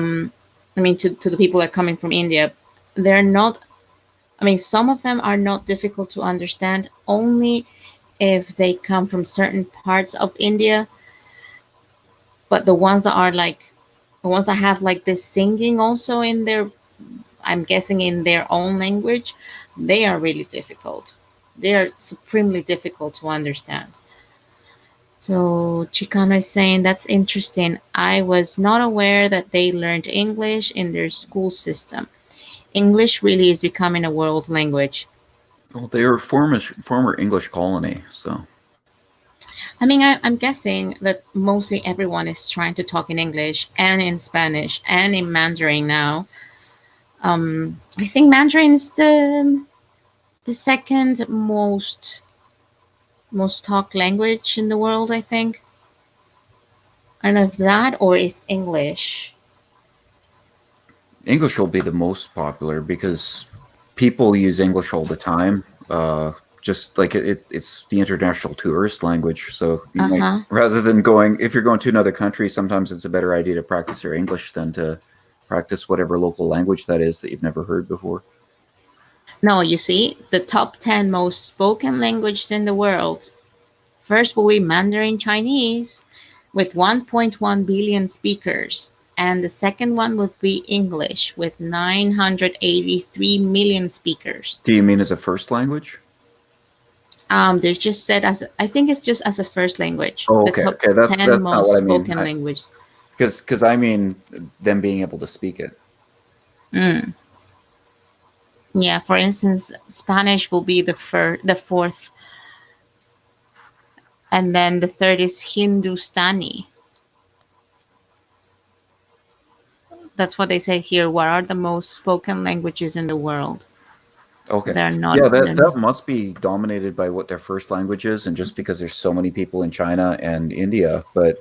mean, to the people that are coming from India, they're not. I mean, some of them are not difficult to understand only if they come from certain parts of India, but the ones that are like the ones that have like this singing also in their, I'm guessing in their own language, they are really difficult. They are supremely difficult to understand. So Chicano is saying that's interesting. I was not aware that they learned English in their school system. English really is becoming a world language. Well, they are a former English colony, so I mean, I'm guessing that mostly everyone is trying to talk in English and in Spanish and in Mandarin now. I think Mandarin is the second most talked language in the world. I think. I don't know if that or is English. English will be the most popular because people use English all the time. Just like it's the international tourist language. So you Uh might, huh. rather than going, if you're going to another country, sometimes it's a better idea to practice your English than to practice whatever local language that is that you've never heard before. No, you see, the top 10 most spoken languages in the world. First will be Mandarin Chinese with 1.1 billion speakers. And the second one would be English with 983 million speakers. Do you mean as a first language? They just said as I think it's just as a first language, Oh, the okay, top okay. That's 10 not what most I mean. spoken language. Because I mean them being able to speak it. Mm. Yeah, for instance, Spanish will be the fourth, and then the third is Hindustani. That's what they say here. What are the most spoken languages in the world? Okay. They're not. Yeah, They're, that must be dominated by what their first language is, and just because there's so many people in China and India, but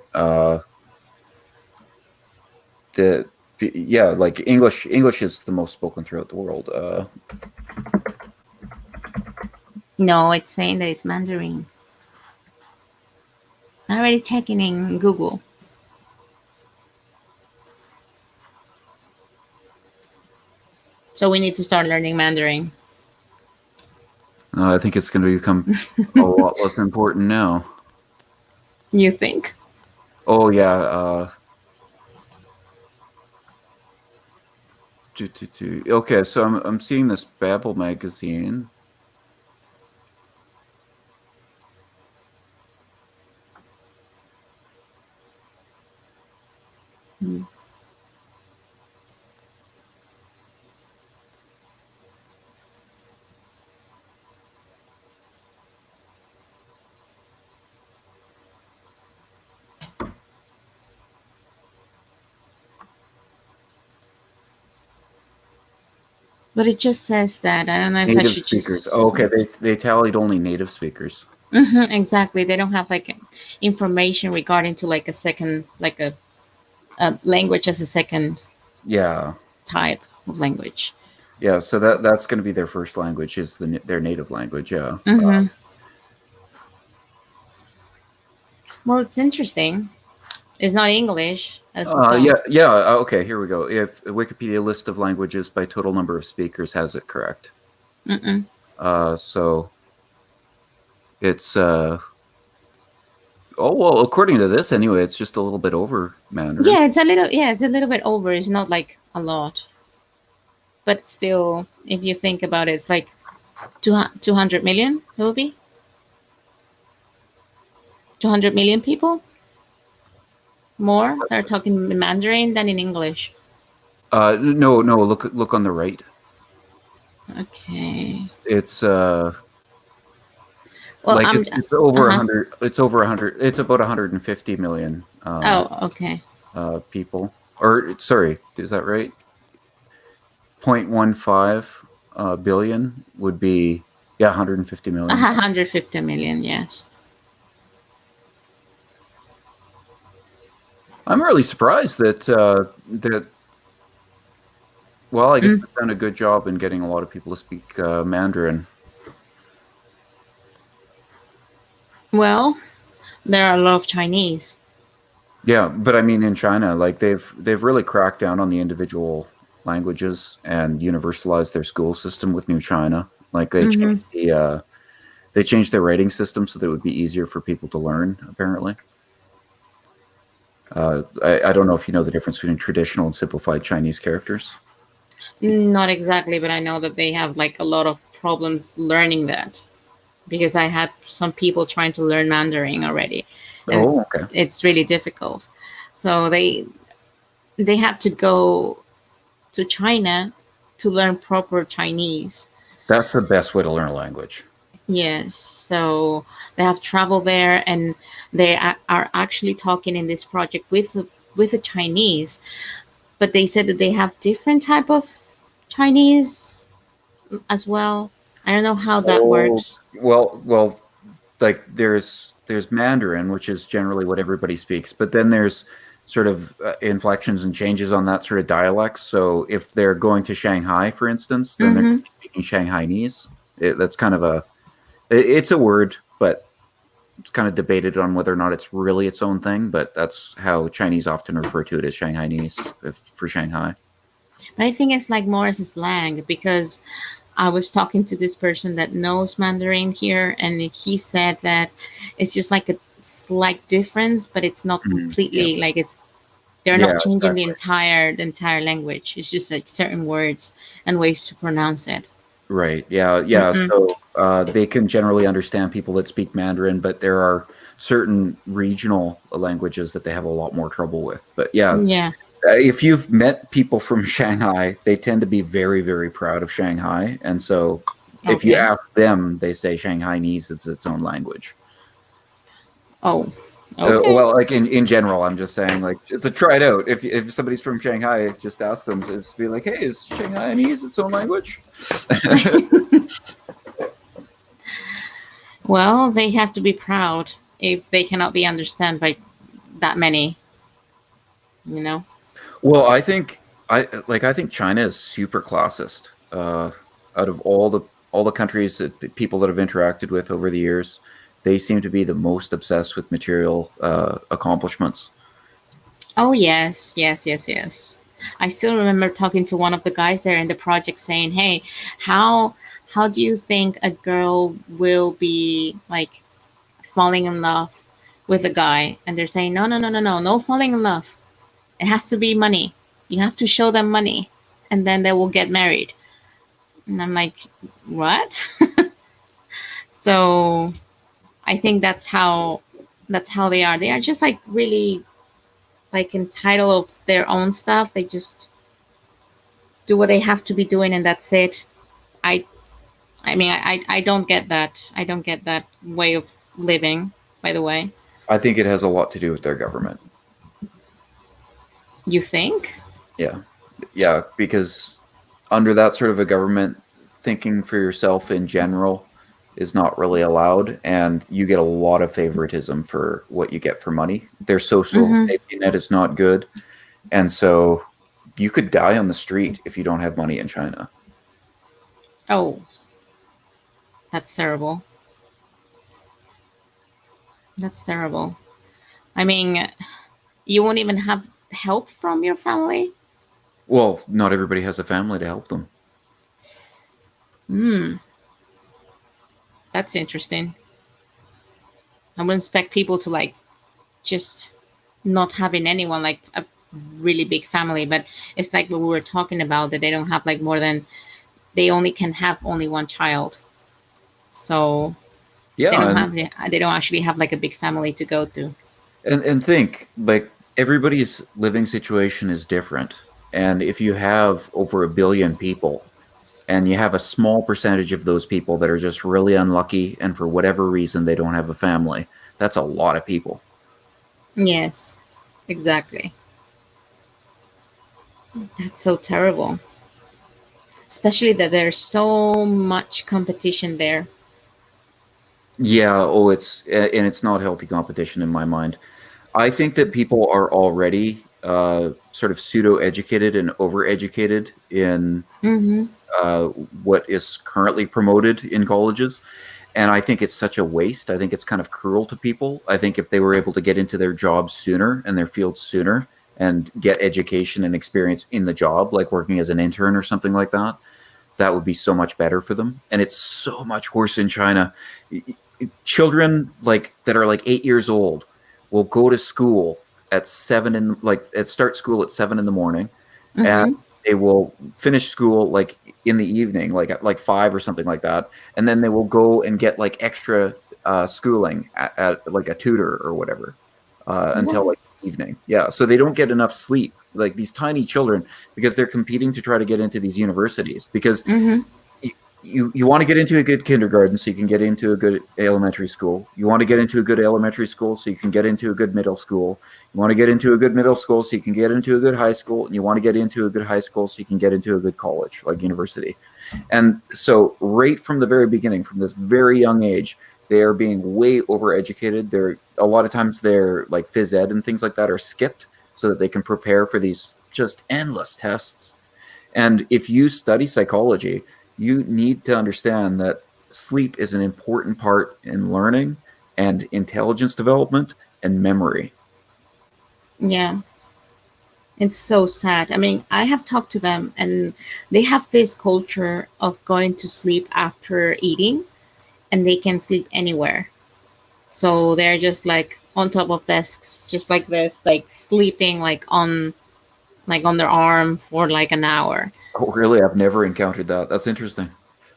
the yeah, like English is the most spoken throughout the world. no, it's saying that it's Mandarin. I'm already checking in Google. So we need to start learning Mandarin. I think it's going to become a lot less important now. You think? Oh yeah. Okay, so I'm seeing this Babel magazine. Hmm. But it just says that. I don't know if I Native should speakers. just. Oh, okay, they tallied only native speakers. Exactly. They don't have like information regarding to like a second, like a language as a second Yeah. type of language. Yeah, so that's going to be their first language, is their native language. Yeah. Mm-hmm. Well, it's interesting. It's not English, as we thought. Yeah. Okay, here we go. If a Wikipedia list of languages by total number of speakers has it correct. Mm-mm. So it's oh well, according to this anyway, it's just a little bit over Mandarin. Yeah, it's a little. Yeah, it's a little bit over. It's not like a lot, but still, if you think about it, it's like 200 million. It will be 200 million people more that are talking Mandarin than in English. No, look on the right. Okay. It's Well, like I'm. it's over Uh-huh. 100. It's over 100. It's about 150 million. Oh, okay. People. Or sorry, is that right? 0.15 billion would be 150 million. 150 million. Yes. I'm really surprised that well, I guess they've done a good job in getting a lot of people to speak Mandarin. Well, there are a lot of Chinese. Yeah, but I mean in China, like they've really cracked down on the individual languages and universalized their school system with New China. Like they changed their rating system so that it would be easier for people to learn, apparently. I don't know if you know the difference between traditional and simplified Chinese characters. Not exactly, but I know that they have like a lot of problems learning that because I had some people trying to learn Mandarin already, and Oh, okay. it's really difficult. So they have to go to China to learn proper Chinese. That's the best way to learn a language. Yes, so they have traveled there, and they are actually talking in this project with the Chinese, but they said that they have different type of Chinese as well. I don't know how that works. Well, like there's Mandarin, which is generally what everybody speaks, but then there's sort of inflections and changes on that sort of dialects. So if they're going to Shanghai, for instance, then they're speaking Shanghainese. That's kind of it's a word, but it's kind of debated on whether or not it's really its own thing. But that's how Chinese often refer to it, as Shanghainese for Shanghai. But I think it's like more as a slang because I was talking to this person that knows Mandarin here, and he said that it's just like a slight difference, but it's not Yeah, completely like it's they're not yeah, changing exactly. the entire language. It's just like certain words and ways to pronounce it. Right. Yeah. Yeah. Mm-mm. So they can generally understand people that speak Mandarin, but there are certain regional languages that they have a lot more trouble with. But yeah, Yeah. if you've met people from Shanghai, they tend to be very, very proud of Shanghai. And so if you Okay. ask them, they say Shanghainese is its own language. Oh. Okay. Well, like in general, I'm just saying, like to try it out. If somebody's from Shanghai, just ask them, just be like, "Hey, is Shanghainese its own language?" Well, they have to be proud if they cannot be understood by that many, you know? Well, I think China is super classist. Out of all the countries that people that have interacted with over the years, they seem to be the most obsessed with material accomplishments. Oh, yes, yes, yes, yes. I still remember talking to one of the guys there in the project saying, "Hey, how how do you think a girl will be like falling in love with a guy?" And they're saying, "No, no, no, no, no, no falling in love. It has to be money. You have to show them money, and then they will get married." And I'm like, "What?" So I think that's how they are. They are just like really like entitled of their own stuff. They just do what they have to be doing, and that's it. I I mean I don't get that. I don't get that way of living. By the way, I think it has a lot to do with their government. you think? Yeah, yeah, because under that sort of a government, thinking for yourself in general is not really allowed, and you get a lot of favoritism for what you get for money. Their social Mm-hmm. safety net is not good, and so you could die on the street if you don't have money in China. Oh, that's terrible. That's terrible. I mean, you won't even have help from your family. Well, not everybody has a family to help them. Hmm, that's interesting. I would expect people to like just not having anyone like a really big family, but it's like what we were talking about that they don't have like more than they only can have only one child, so Yeah, they don't actually have like a big family to go to. and think like everybody's living situation is different, and if you have over 1 billion people and you have a small percentage of those people that are just really unlucky and for whatever reason they don't have a family, that's a lot of people. Yes, exactly. That's so terrible, especially that there's so much competition there. Yeah, and it's not healthy competition in my mind. I think that people are already sort of pseudo educated and overeducated in Mm-hmm. uh, what is currently promoted in colleges. And I think it's such a waste. I think it's kind of cruel to people. I think if they were able to get into their jobs sooner and their fields sooner and get education and experience in the job, like working as an intern or something like that, that would be so much better for them. And it's so much worse in China. Children like that are like 8 years old will go to school at seven and like at start school at 7 in the morning, and Mm-hmm. they will finish school like in the evening, like at like 5 or something like that, and then they will go and get like extra schooling at like a tutor or whatever until What? like evening. Yeah, so they don't get enough sleep. Like these tiny children, because they're competing to try to get into these universities. Because Mm-hmm. you want to get into a good kindergarten so you can get into a good elementary school. You want to get into a good elementary school so you can get into a good middle school. You want to get into a good middle school so you can get into a good high school, and you want to get into a good high school so you can get into a good college like university. And so right from the very beginning, from this very young age, they are being way overeducated. They're a lot of times they're like phys ed and things like that are skipped so that they can prepare for these just endless tests. And if you study psychology, you need to understand that sleep is an important part in learning and intelligence development and memory. Yeah, It's so sad. I mean, I have talked to them, and they have this culture of going to sleep after eating, and they can sleep anywhere. So they're just like on top of desks, just like this, like sleeping like on their arm for like an hour. Oh, really? I've never encountered that. That's interesting.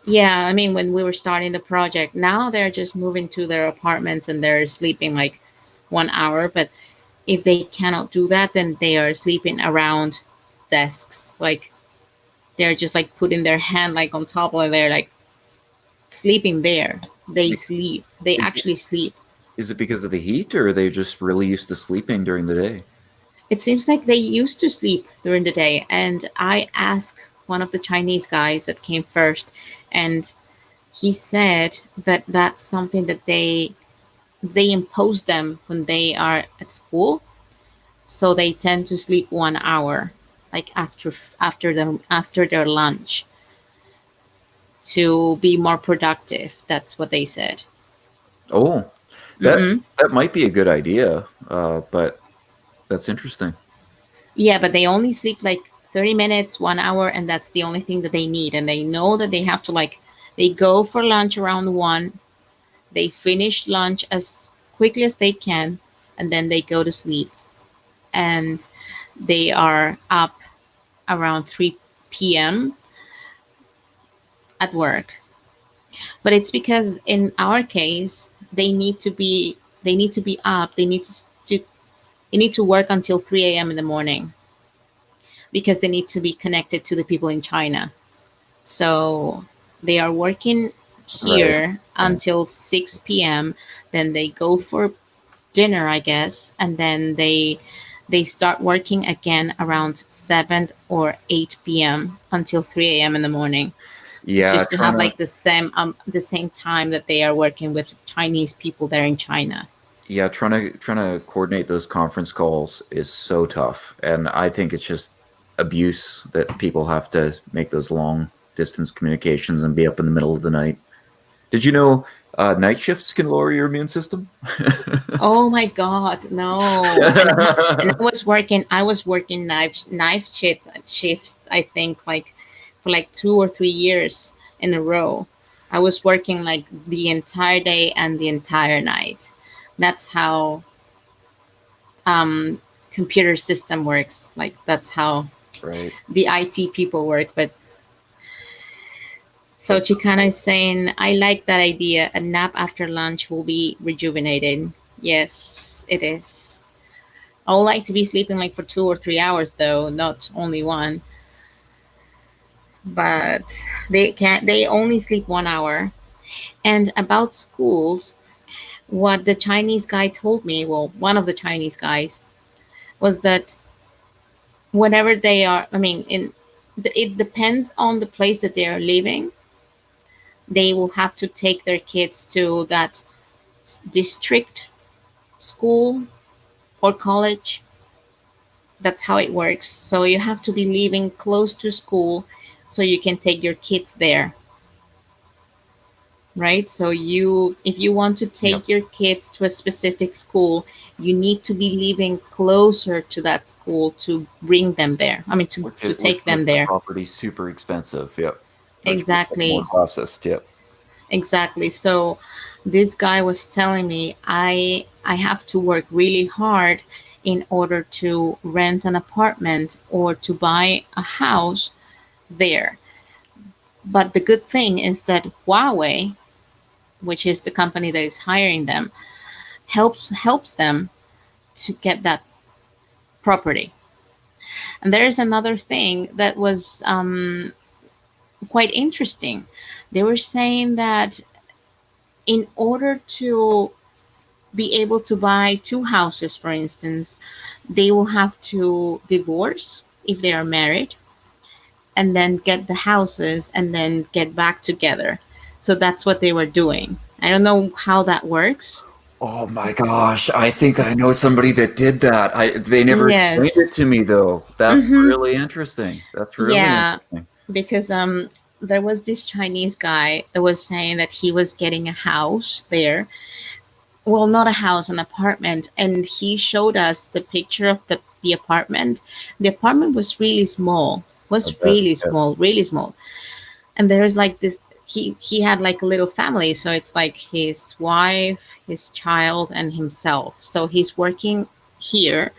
Yeah, I mean, when we were starting the project, now they're just moving to their apartments and they're sleeping like 1 hour. But if they cannot do that, then they are sleeping around desks. Like they're just like putting their hand like on top of, they're like sleeping there. They Be- sleep. They Is actually sleep. is it because of the heat, or are they just really used to sleeping during the day? It seems like they used to sleep during the day. And I asked one of the Chinese guys that came first, and he said that that's something that they impose them when they are at school, so they tend to sleep 1 hour like after their lunch to be more productive. That's what they said. Oh, that Mm-mm. that might be a good idea, but that's interesting. Yeah, but they only sleep like 30 minutes, 1 hour, and that's the only thing that they need. And they know that they have to like, they go for lunch around 1, they finish lunch as quickly as they can, and then they go to sleep. And they are up around 3 p.m. at work. But it's because in our case, they need to be up. They need to work until 3 a.m. in the morning because they need to be connected to the people in China. So they are working Right. here Right. until 6 p.m. Then they go for dinner, I guess, and then they start working again around 7 or 8 p.m. until 3 a.m. in the morning, Yeah, just to have like the same time that they are working with Chinese people there in China. trying to coordinate those conference calls is so tough, and I think it's just abuse that people have to make those long distance communications and be up in the middle of the night. Did you know night shifts can lower your immune system? Oh my God, no! I was working knife shifts. I think like for like 2 or 3 years in a row. I was working like the entire day and the entire night. That's how um, computer system works. Like that's how Right. the IT people work. But so That's Chicana is saying, I like that idea. A nap after lunch will be rejuvenated. Yes, it is. I would like to be sleeping like for 2 or 3 hours though, not only one. But they only sleep 1 hour. And about schools, what the Chinese guy told me, well, one of the Chinese guys, was that whenever they are, I mean, it depends on the place that they are living. They will have to take their kids to that district school or college. That's how it works. So you have to be living close to school so you can take your kids there, right? So you, if you want to yep. take your kids to a specific school, you need to be living closer to that school to bring them there. I mean, to Which take them makes the there. property super expensive. Yep. Which makes it more Exactly. processed. Yep. Exactly. So this guy was telling me I have to work really hard in order to rent an apartment or to buy a house there. But the good thing is that Huawei, which is the company that is hiring them, helps them to get that property. And there is another thing that was quite interesting. They were saying that in order to be able to buy two houses, for instance, they will have to divorce if they are married and then get the houses and then get back together. So that's what they were doing. I don't know how that works. Oh my gosh, I think I know somebody that did that. They never explained Yes. it to me though. That's Mm-hmm. really interesting. That's really Yeah, interesting. because there was this Chinese guy that was saying that he was getting a house there. Well, not a house, an apartment, and he showed us the picture of the apartment. The apartment was really small. I Was bet. really Yeah. small, really small. And there's like this. He had like a little family, so it's like his wife, his child, and himself. So he's working here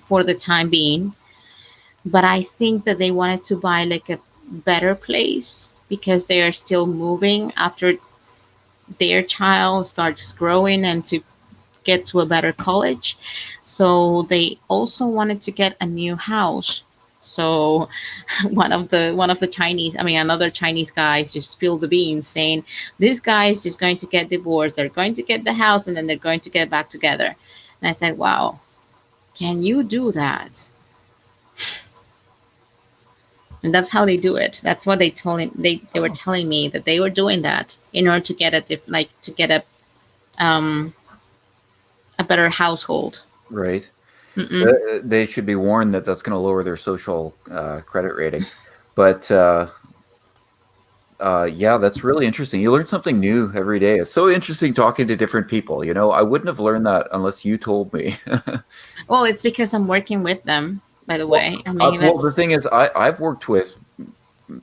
for the time being. But I think that they wanted to buy like a better place because they are still moving after their child starts growing and to get to a better college. So they also wanted to get a new house. So one of the Chinese, I mean another Chinese guys just spilled the beans saying this guy is just going to get divorced. They're going to get the house and then they're going to get back together. And I said, wow, can you do that? And that's how they do it. That's what they told him. They were telling me that they were doing that in order to get to get um a better household. Right. Mm-mm. They should be warned that that's going to lower their social credit rating. But yeah, that's really interesting. You learn something new every day. It's so interesting talking to different people. You know, I wouldn't have learned that unless you told me. Well, it's because I'm working with them. By the way, I mean Well, the thing that's. is, I've worked with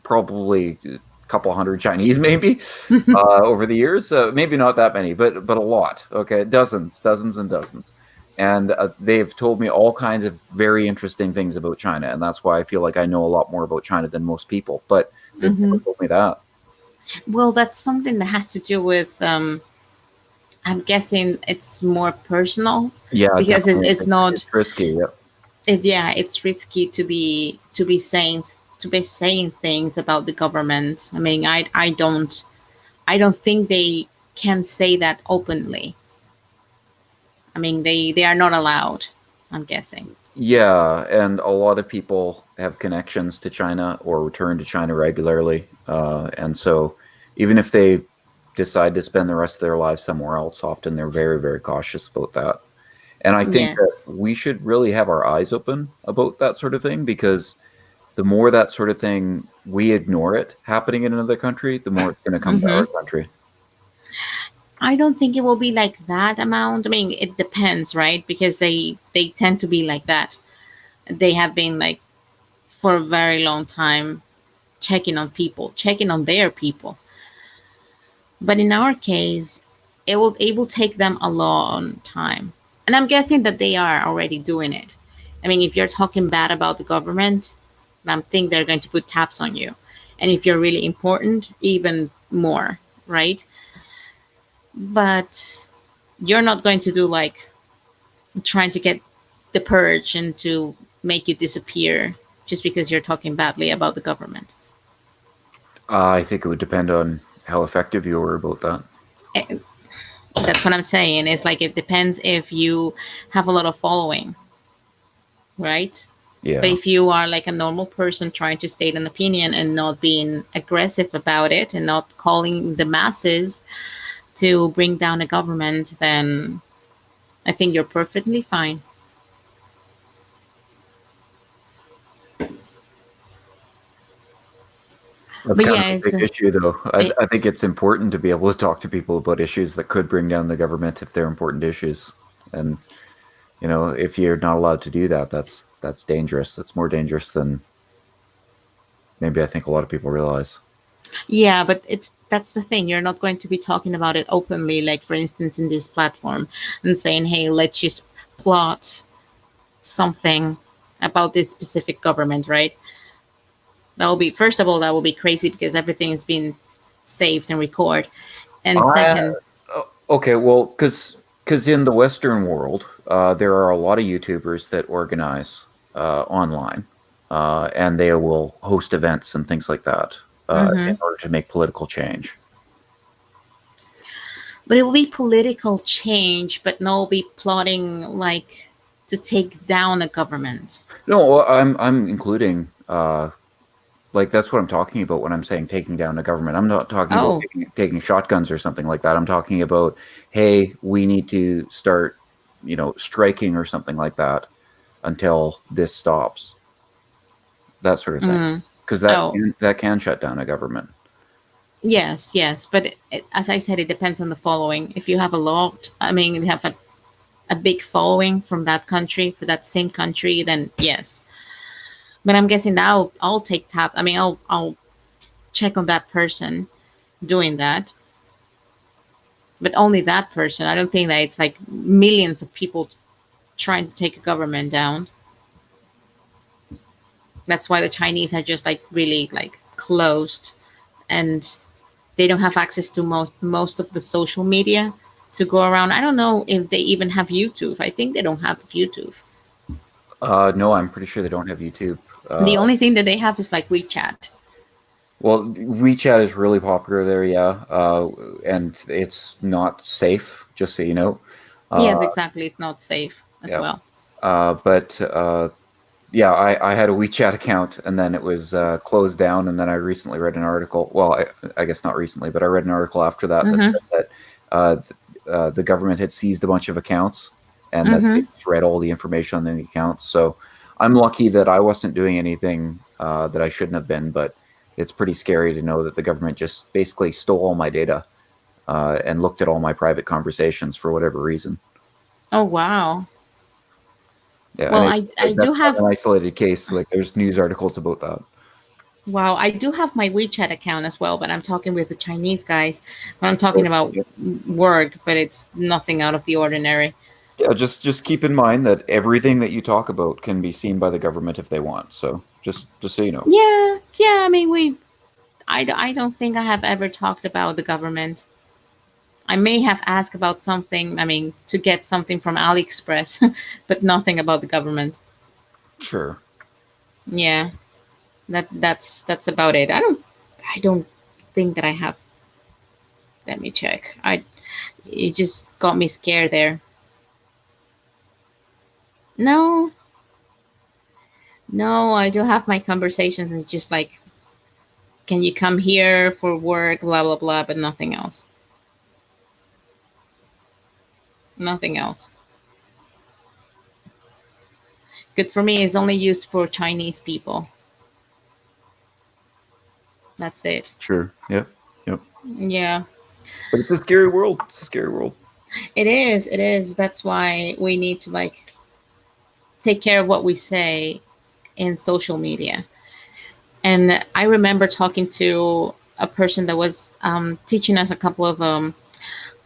probably a couple hundred Chinese, maybe over the years. Maybe not that many, but a lot. Okay, dozens and dozens. And they've told me all kinds of very interesting things about China, and that's why I feel like I know a lot more about China than most people. But they've never Mhm. told me that. Well, that's something that has to do with. I'm guessing it's more personal Yeah, because definitely. it's not. It's risky. Yeah. Yeah, it's risky to be saying things about the government. I mean, I don't think they can say that openly. I mean, they are not allowed. I'm guessing. Yeah, and a lot of people have connections to China or return to China regularly. And so even if they decide to spend the rest of their lives somewhere else, often they're very, very cautious about that. And I think that Yes. we should really have our eyes open about that sort of thing because the more that sort of thing we ignore it happening in another country, the more it's going to come to Hmm. our country. I don't think it will be like that amount. I mean, it depends, right? Because they tend to be like that. They have been like for a very long time checking on people, checking on their people. But in our case, it will take them a long time. And I'm guessing that they are already doing it. I mean, if you're talking bad about the government, I think they're going to put taps on you. And if you're really important, even more, right? But you're not going to do like trying to get the purge and to make you disappear just because you're talking badly about the government. I think it would depend on how effective you were about that. And that's what I'm saying. It's like it depends if you have a lot of following, right? But Yeah. if you are like a normal person trying to state an opinion and not being aggressive about it and not calling the masses to bring down a government, then I think you're perfectly fine. That's But kind yeah, of a it's big issue, though. it, I think it's important to be able to talk to people about issues that could bring down the government if they're important issues. And you know, if you're not allowed to do that, that's dangerous. That's more dangerous than maybe I think a lot of people realize. yeah, but it's that's the thing. You're not going to be talking about it openly, like for instance in this platform, and saying, "Hey, let's just plot something about this specific government," right? That will be first of all that will be crazy because everything is being saved and recorded, and I second, Okay, well, because in the Western world, there are a lot of YouTubers that organize online, and they will host events and things like that in hmm, order to make political change. but it will be political change, but no, be plotting like to take down a government. No, I'm including like that's what I'm talking about when I'm saying taking down the government. I'm not talking about Oh, taking shotguns or something like that. I'm talking about, hey, we need to start, striking or something like that until this stops. That sort of thing, mm, because oh, that can shut down a government. yes, but as I said, it depends on the following. If you have a lot, I mean, you have a big following from that country, for that same country, then yes. But I'm guessing that I'll take tap. I mean, I'll check on that person doing that, but only that person. I don't think that it's like millions of people trying to take a government down. That's why the Chinese are just like really like closed, and they don't have access to most of the social media to go around. I don't know if they even have YouTube. I think they don't have YouTube. No, I'm pretty sure they don't have YouTube. The only thing that they have is like WeChat. Well, WeChat is really popular there, yeah, and it's not safe, just so you know. Yes, exactly. It's not safe as Yeah. well. But yeah, I had a WeChat account, and then it was closed down, and then I recently read an article. Well, I guess not recently, but I read an article after that that Mm-hmm. said that the government had seized a bunch of accounts, and that they Mm-hmm. just read all the information on the accounts. So I'm lucky that I wasn't doing anything that I shouldn't have been, but it's pretty scary to know that the government just basically stole all my data and looked at all my private conversations for whatever reason. Oh wow. Yeah, Well, and I do that's not have. an isolated case. Like, there's news articles about that. Wow, I do have my WeChat account as well, but I'm talking with the Chinese guys. When I'm talking about work, but it's nothing out of the ordinary. Yeah, just keep in mind that everything that you talk about can be seen by the government if they want. So just so you know. Yeah, yeah. I mean, I don't think I have ever talked about the government. I may have asked about something, I mean, to get something from AliExpress, but nothing about the government. Sure. Yeah, that's about it. I don't think that I have. Let me check. I it just got me scared there. No, no, I do have my conversations. It's just like, can you come here for work, blah blah blah, but nothing else. Nothing else. Good for me is only used for Chinese people. That's it. Sure. Yep. Yep. Yeah. But it's a scary world. It's a scary world. It is. It is. That's why we need to like take care of what we say in social media. And I remember talking to a person that was teaching us a couple of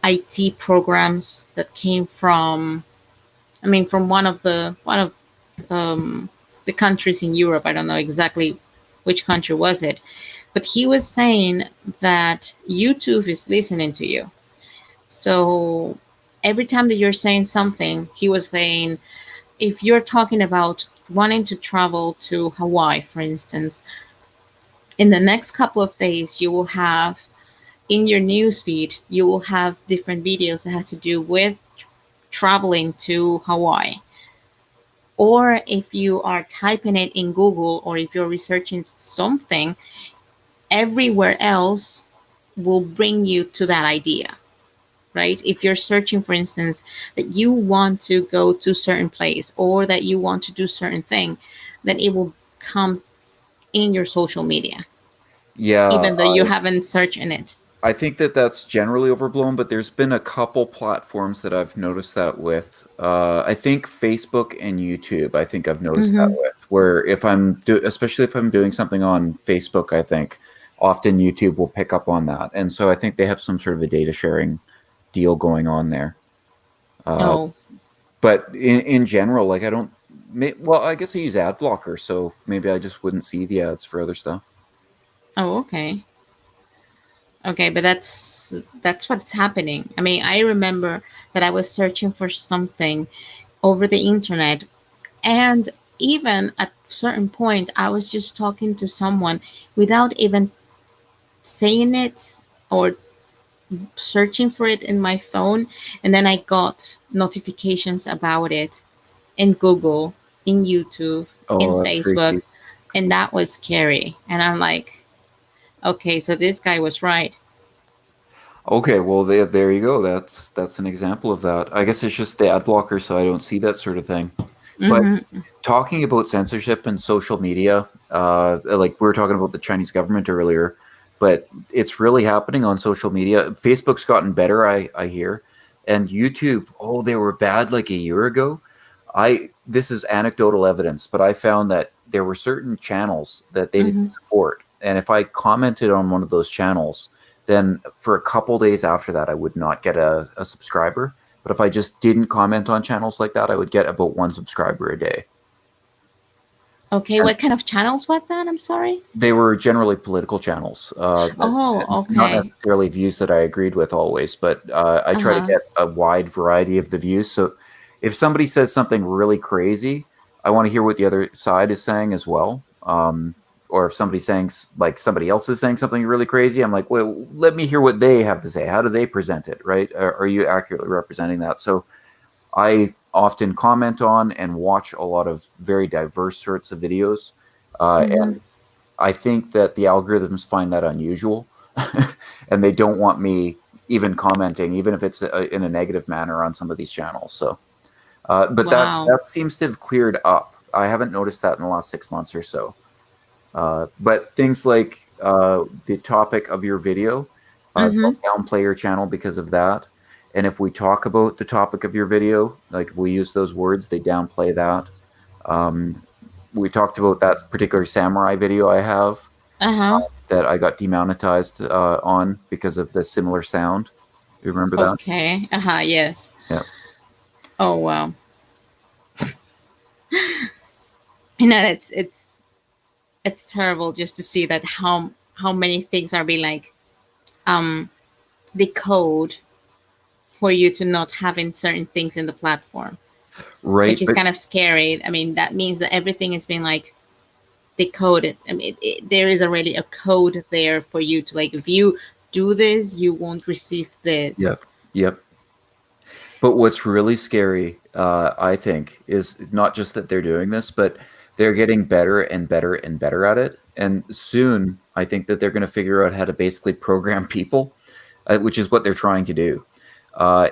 IT programs that came from, I mean, from um, the countries in Europe. I don't know exactly which country was it, but he was saying that YouTube is listening to you. So every time that you're saying something, he was saying, if you're talking about wanting to travel to Hawaii, for instance, in the next couple of days, you will have in your newsfeed, you will have different videos that have to do with traveling to Hawaii. Or if you are typing it in Google or if you're researching something, everywhere else will bring you to that idea, right? If you're searching, for instance, that you want to go to a certain place or that you want to do certain thing, then it will come in your social media, Yeah, even though you haven't searched in it. I think that that's generally overblown, but there's been a couple platforms that I've noticed that with. I think Facebook and YouTube. I think I've noticed that Mm-hmm. with, where if especially if I'm doing something on Facebook, I think often YouTube will pick up on that, and so I think they have some sort of a data sharing deal going on there. Oh, But in general, like, I don't. Well, I guess I use ad blocker, so maybe I just wouldn't see the ads for other stuff. oh, okay. Okay, but that's what's happening. I mean, I remember that I was searching for something over the internet, and even at a certain point I was just talking to someone without even saying it or searching for it in my phone, and then I got notifications about it in Google, in YouTube, in Oh, that's Facebook, freaky. and that was scary. And I'm like, okay, so this guy was right. Okay, well, there you go. That's an example of that. I guess it's just the ad blocker, so I don't see that sort of thing. But Mm-hmm. talking about censorship and social media, like we were talking about the Chinese government earlier, but it's really happening on social media. Facebook's gotten better, I hear, And YouTube, oh, they were bad like a year ago. This is anecdotal evidence, but I found that there were certain channels that they didn't Mm-hmm. support. And if I commented on one of those channels, then for a couple days after that, I would not get a subscriber. But if I just didn't comment on channels like that, I would get about 1 subscriber a day. Okay, what kind of channels was that? I'm sorry. They were generally political channels. Oh, Not okay. necessarily views that I agreed with always, but I try to Uh-huh. get a wide variety of the views. So if somebody says something really crazy, I want to hear what the other side is saying as well. Or if somebody's saying, like, somebody else is saying something really crazy, I'm like, well, let me hear what they have to say. How do they present it, right? Are you accurately representing that? So I often comment on and watch a lot of very diverse sorts of videos. Mm-hmm. And I think that the algorithms find that unusual, and they don't want me even commenting, even if it's in a negative manner on some of these channels. So, but Wow. that seems to have cleared up. I haven't noticed that in the last 6 months or so. But things like the topic of your video, Mm-hmm. they'll downplay your channel because of that. And if we talk about the topic of your video, like if we use those words, they downplay that. Um, we talked about that particular samurai video I have Uh-huh. that I got demonetized on because of the similar sound. You remember that? Okay. Uh-huh, yes. Yeah. Oh, wow. It's terrible just to see that how many things are being like um the code for you to not having certain things in the platform, which Right. is But kind of scary. I mean, that means that everything is being like decoded. I mean, there is already a code there for you to like, if you do this, you won't receive this. yep. Yep. But what's really scary, I think, is not just that they're doing this, but they're getting better and better and better at it. And soon, I think that they're going to figure out how to basically program people, which is what they're trying to do.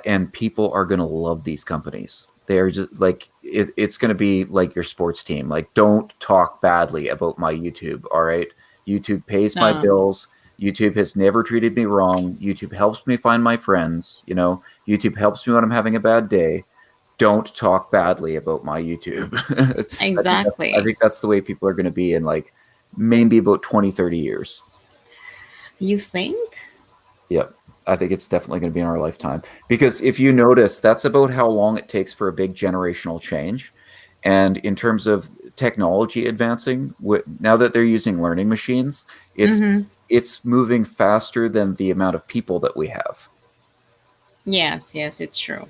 And people are going to love these companies. They're just like, it's going to be like your sports team. Like, don't talk badly about my YouTube. All right. YouTube pays my No, bills. YouTube has never treated me wrong. YouTube helps me find my friends. YouTube helps me when I'm having a bad day. Don't talk badly about my YouTube. I exactly. think that's the way people are going to be in like maybe about 20, 30 years. You think? Yep. I think it's definitely going to be in our lifetime. Because if you notice, that's about how long it takes for a big generational change. And in terms of technology advancing, now that they're using learning machines, it's Mm-hmm. it's moving faster than the amount of people that we have. Yes, yes, it's true.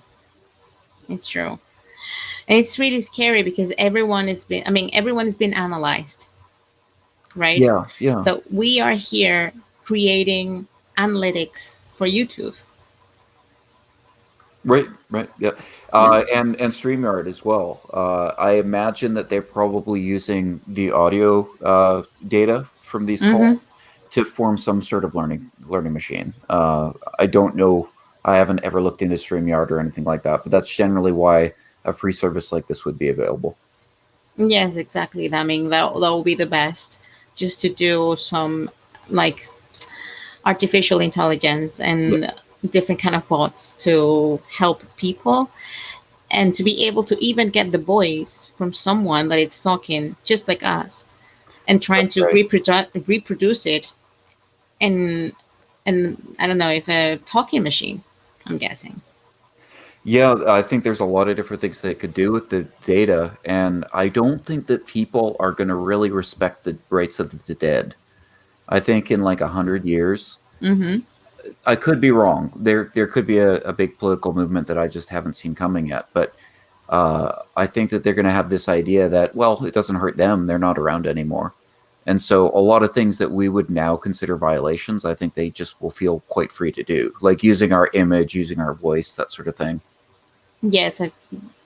It's true. And it's really scary because everyone has been analyzed, right? Yeah, yeah. So we are here creating analytics for YouTube. Right, right, yeah, Yeah. and StreamYard as well. I imagine that they're probably using the audio data from these Mm-hmm. calls to form some sort of learning machine. I don't know. I haven't ever looked into StreamYard or anything like that, but that's generally why a free service like this would be available. Yes, exactly. I mean, that will be the best, just to do some like artificial intelligence Yeah, and different kind of bots to help people, and to be able to even get the voice from someone that it's talking just like us, and trying that's to right. reproduce it in, I don't know, if a talking machine, I'm guessing. Yeah, I think there's a lot of different things they could do with the data, and I don't think that people are going to really respect the rights of the dead. I think in like 100 years, Mm-hmm. I could be wrong. There could be a big political movement that I just haven't seen coming yet. But I think that they're going to have this idea that, well, it doesn't hurt them; they're not around anymore. And so a lot of things that we would now consider violations, I think they just will feel quite free to do, like using our image, using our voice, that sort of thing. Yes,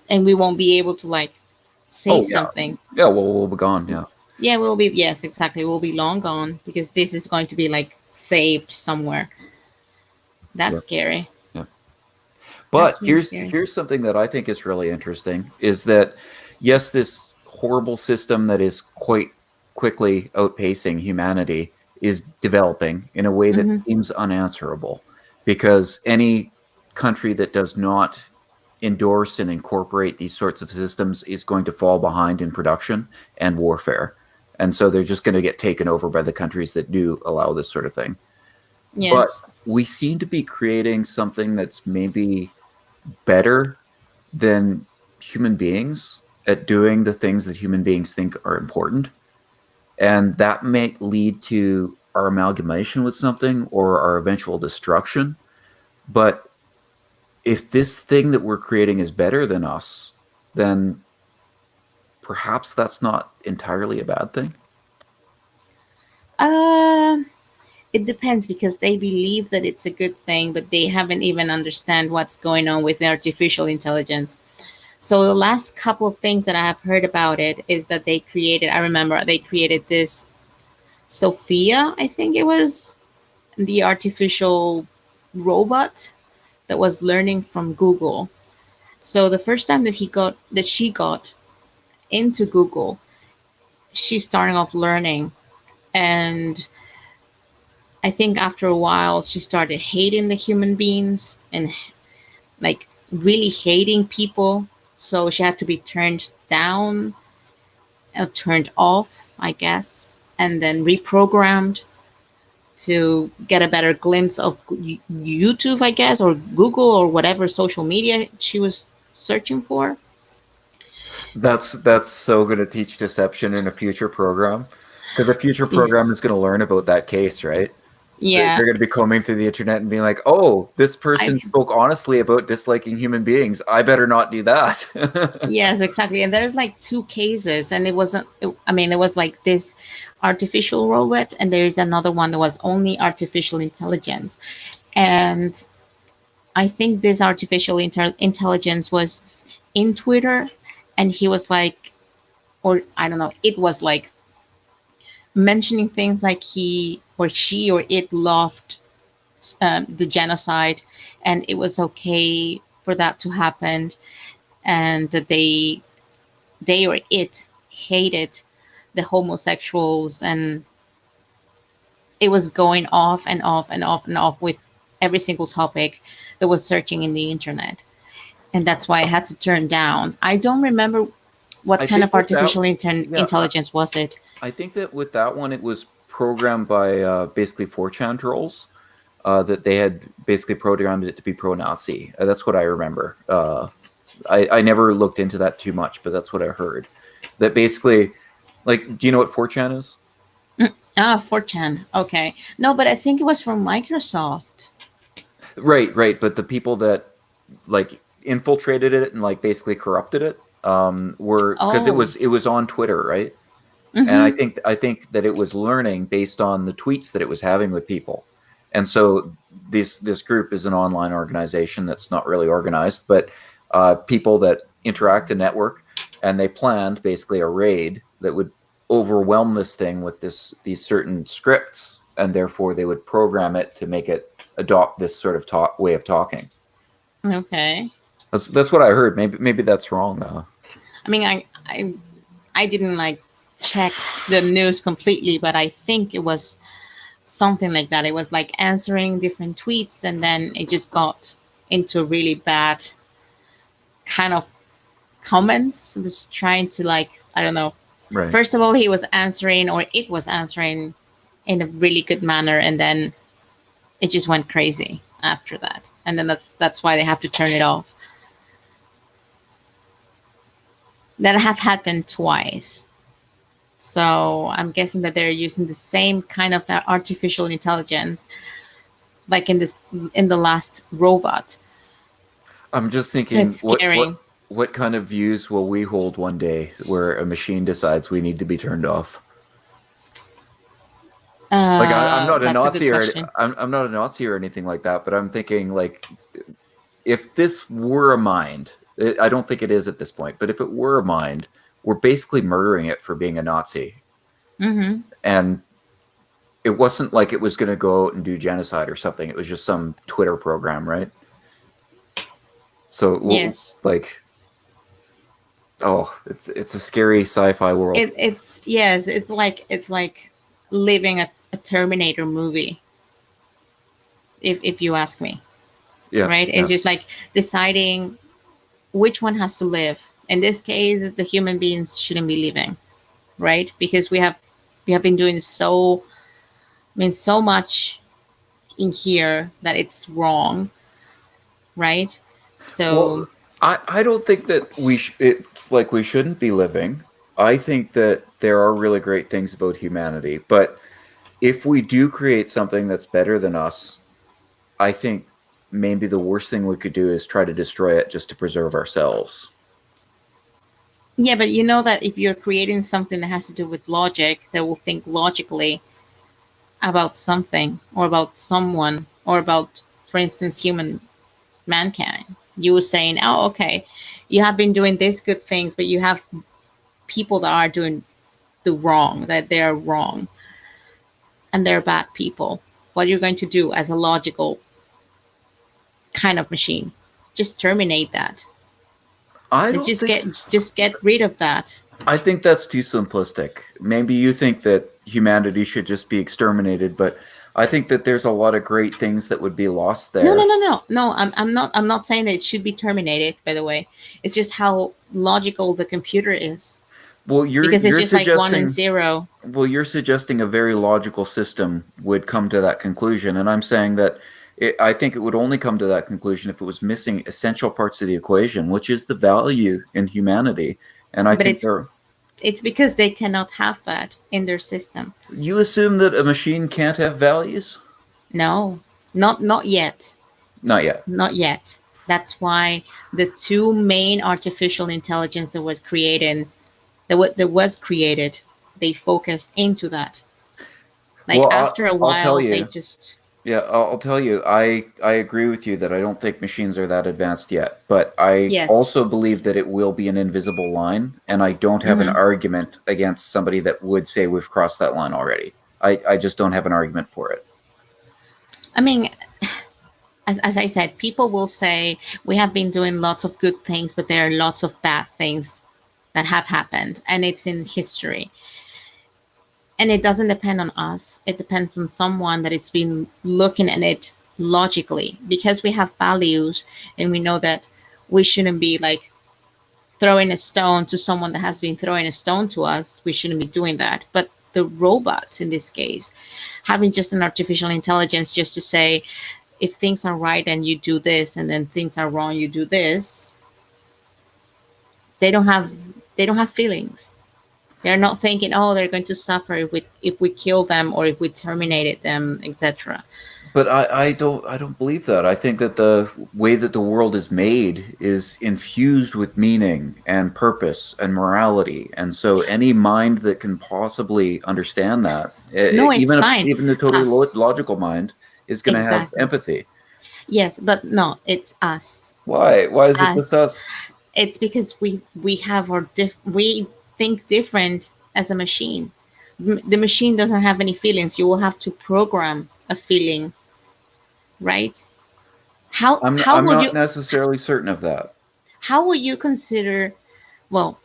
and we won't be able to like say Oh yeah, something. yeah. Well, we'll be gone. Yeah, Yeah, we'll be, yes, exactly. We'll be long gone because this is going to be like saved somewhere. That's yeah, scary. yeah. But That's really scary. here's something that I think is really interesting is that yes, this horrible system that is quite quickly outpacing humanity is developing in a way that Mm-hmm. seems unanswerable because any country that does not endorse and incorporate these sorts of systems is going to fall behind in production and warfare. And so they're just going to get taken over by the countries that do allow this sort of thing. But Yes. we seem to be creating something that's maybe better than human beings at doing the things that human beings think are important. And that may lead to our amalgamation with something or our eventual destruction. But if this thing that we're creating is better than us, then perhaps that's not entirely a bad thing. Um, it depends because they believe that it's a good thing, but they haven't even understand what's going on with the artificial intelligence. So the last couple of things that I have heard about it is that they created. I remember they created this Sophia. I think it was the artificial robot that was learning from Google. So the first time that she got into Google, she started off learning, and I think after a while she started hating the human beings and like really hating people. So she had to be turned down, turned off, I guess, and then reprogrammed to get a better glimpse of YouTube, I guess, or Google or whatever social media she was searching for. That's so going to teach deception in a future program, because a future Yeah. program is going to learn about that case, right? Yeah. They're going to be combing through the internet and being like, "Oh, this I person spoke honestly about disliking human beings. I better not do that." Yes, exactly. And there's like two cases, and it wasn't. I mean, it was like this artificial robot, and there is another one that was only artificial intelligence. And I think this artificial intelligence was in Twitter, and he was like, or I don't know, it was like mentioning things like he or she or it loved the genocide, and it was okay for that to happen, and that they or it hated the homosexuals, and it was going off and off and off and off with every single topic that was searching in the internet. And that's why I had to turn down. I don't remember what I kind think of with that, artificial yeah, intelligence was it. I think that with that one, it was programmed by basically 4chan trolls. That they had basically programmed it to be pro-Nazi. That's what I remember. I never looked into that too much, but that's what I heard. That basically, like, do you know what 4chan is? Ah, 4chan. Okay. No, but I think it was from Microsoft. Right, right. But the people that like infiltrated it and like basically corrupted it were, because Oh. it was on Twitter, right? And Mm-hmm. I think that it was learning based on the tweets that it was having with people. And so this group is an online organization that's not really organized, but people that interact and network, and they planned basically a raid that would overwhelm this thing with these certain scripts, and therefore they would program it to make it adopt this sort of way of talking. Okay. That's what I heard. Maybe that's wrong. I mean, I didn't like checked the news completely, but I think it was something like that. It was like answering different tweets, and then it just got into really bad kind of comments. It was trying to like, I don't know. Right. First of all, he was answering, or it was answering in a really good manner, and then it just went crazy after that. And then that's why they have to turn it off. That have happened twice. So I'm guessing that they're using the same kind of artificial intelligence, like in the last robot. I'm just So thinking, it's scary. what kind of views will we hold one day where a machine decides we need to be turned off? Like I'm not a That's a good Nazi or question. I'm not a Nazi or anything like that, but I'm thinking like if this were a mind, I don't think it is at this point, but if it were a mind, we're basically murdering it for being a Nazi. Mm-hmm. And it wasn't like it was going to go out and do genocide or something. It was just some Twitter program, right? So Yes. like, oh, it's a scary sci-fi world. It's yes. It's like living a Terminator movie. If you ask me. Yeah. right? Yeah. It's just like deciding which one has to live. In this case, the human beings shouldn't be living, right? Because we have been doing so much in here that it's wrong, right? So Well, I don't think that it's like we shouldn't be living. I think that there are really great things about humanity, but if we do create something that's better than us, I think maybe the worst thing we could do is try to destroy it just to preserve ourselves. yeah, but you know that if you're creating something that has to do with logic, that will think logically about something or about someone or about, for instance, human mankind. You were saying, oh, okay, you have been doing these good things, but you have people that are doing the wrong, that they're wrong and they're bad people. What you're going to do as a logical kind of machine? Just terminate that. I Let's don't think just get rid of that. I think that's too simplistic. Maybe you think that humanity should just be exterminated, but I think that there's a lot of great things that would be lost No, no, there. no, no, no. I'm not saying that it should be terminated. By the way, it's just how logical the computer is, Well, you're because it's you're just like one and suggesting zero. you're suggesting a very logical system would come to that conclusion, and I'm saying that I think it would only come to that conclusion if it was missing essential parts of the equation, which is the value in humanity. And I But think it's because they cannot have that in their system. you assume that a machine can't have values? No, not yet. Not yet. Not yet. That's why the two main artificial intelligence that was created, they focused into that. Like Well, after a I'll tell while, they you. just Yeah, I'll tell you. I agree with you that I don't think machines are that advanced yet, but I also yes. believe that it will be an invisible line, and I don't have an Hmm. argument against somebody that would say we've crossed that line already. I just don't have an argument for it. I mean, as I said, people will say we have been doing lots of good things, but there are lots of bad things that have happened, and it's in history. And it doesn't depend on us. It depends on someone that it's been looking at it logically, because we have values and we know that we shouldn't be like throwing a stone to someone that has been throwing a stone to us. We shouldn't be doing that. But the robots in this case, having just an artificial intelligence just to say, if things are right and you do this, and then things are wrong, you do this, they don't have they don't have feelings. They're not thinking, oh, they're going to suffer if we kill them or if we terminated them, etc. But I don't believe that. I think that the way that the world is made is infused with meaning and purpose and morality, and so any mind that can possibly understand that, No, it's even fine. even the totally Us. logical mind, is going to have Exactly. empathy. Yes, but no, it's us. Why? Why is it just Us. us? It's because we have we think different as a machine. The machine doesn't have any feelings. You will have to program a feeling, right? How I'm how I'm would not you necessarily certain of that. how would you consider, well,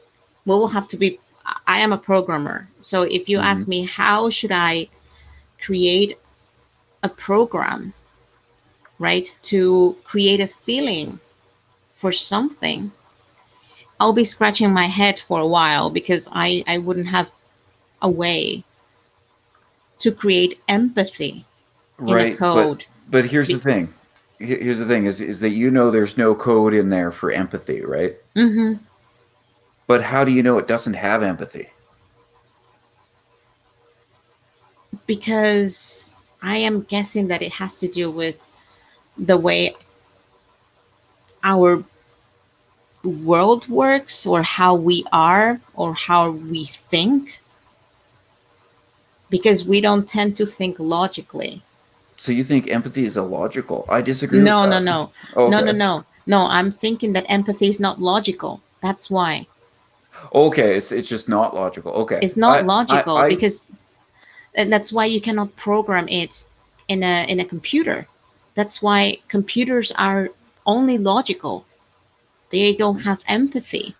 we will have to be, I am a programmer. So if you Hmm. ask me how should I create a program, right, to create a feeling for something, I'll be scratching my head for a while, because I wouldn't have a way to create empathy in a Right, but code. here's the Be- thing. Here's the thing is that there's no code in there for empathy, right? mhm. But how do you know it doesn't have empathy? Because I am guessing that it has to do with the way our world works, or how we are, or how we think, because we don't tend to think logically. So you think empathy is illogical? I disagree with No, no, that. no, no, no, Okay. no, no. I'm thinking that empathy is not logical. That's why Okay, it's just not logical. Okay. it's not logical, I because and that's why you cannot program it in a computer. That's why computers are only logical. They don't have empathy.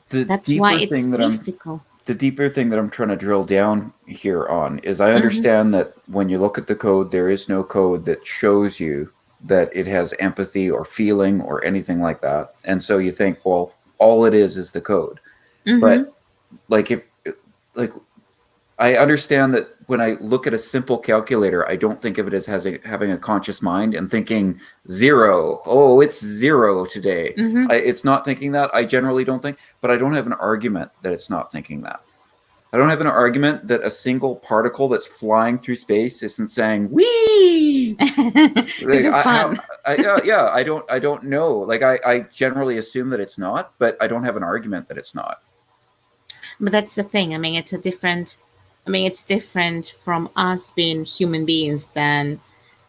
the That's why deeper it's thing that I'm difficult. the deeper thing that I'm trying to drill down here on is I Hmm. understand that when you look at the code, there is no code that shows you that it has empathy or feeling or anything like that. And so you think, well, all it is the code. Mm-hmm. But like if like I understand that when I look at a simple calculator, I don't think of it as having a conscious mind and thinking zero. Oh, it's zero today. Mm-hmm. It's not thinking that. I generally don't think, but I don't have an argument that it's not thinking that. I don't have an argument that a single particle that's flying through space isn't saying "wee." This Like, is fun. yeah, I don't know. Like I generally assume that it's not, but I don't have an argument that it's not. But that's the thing. I mean, it's a different. I mean, it's different from us being human beings than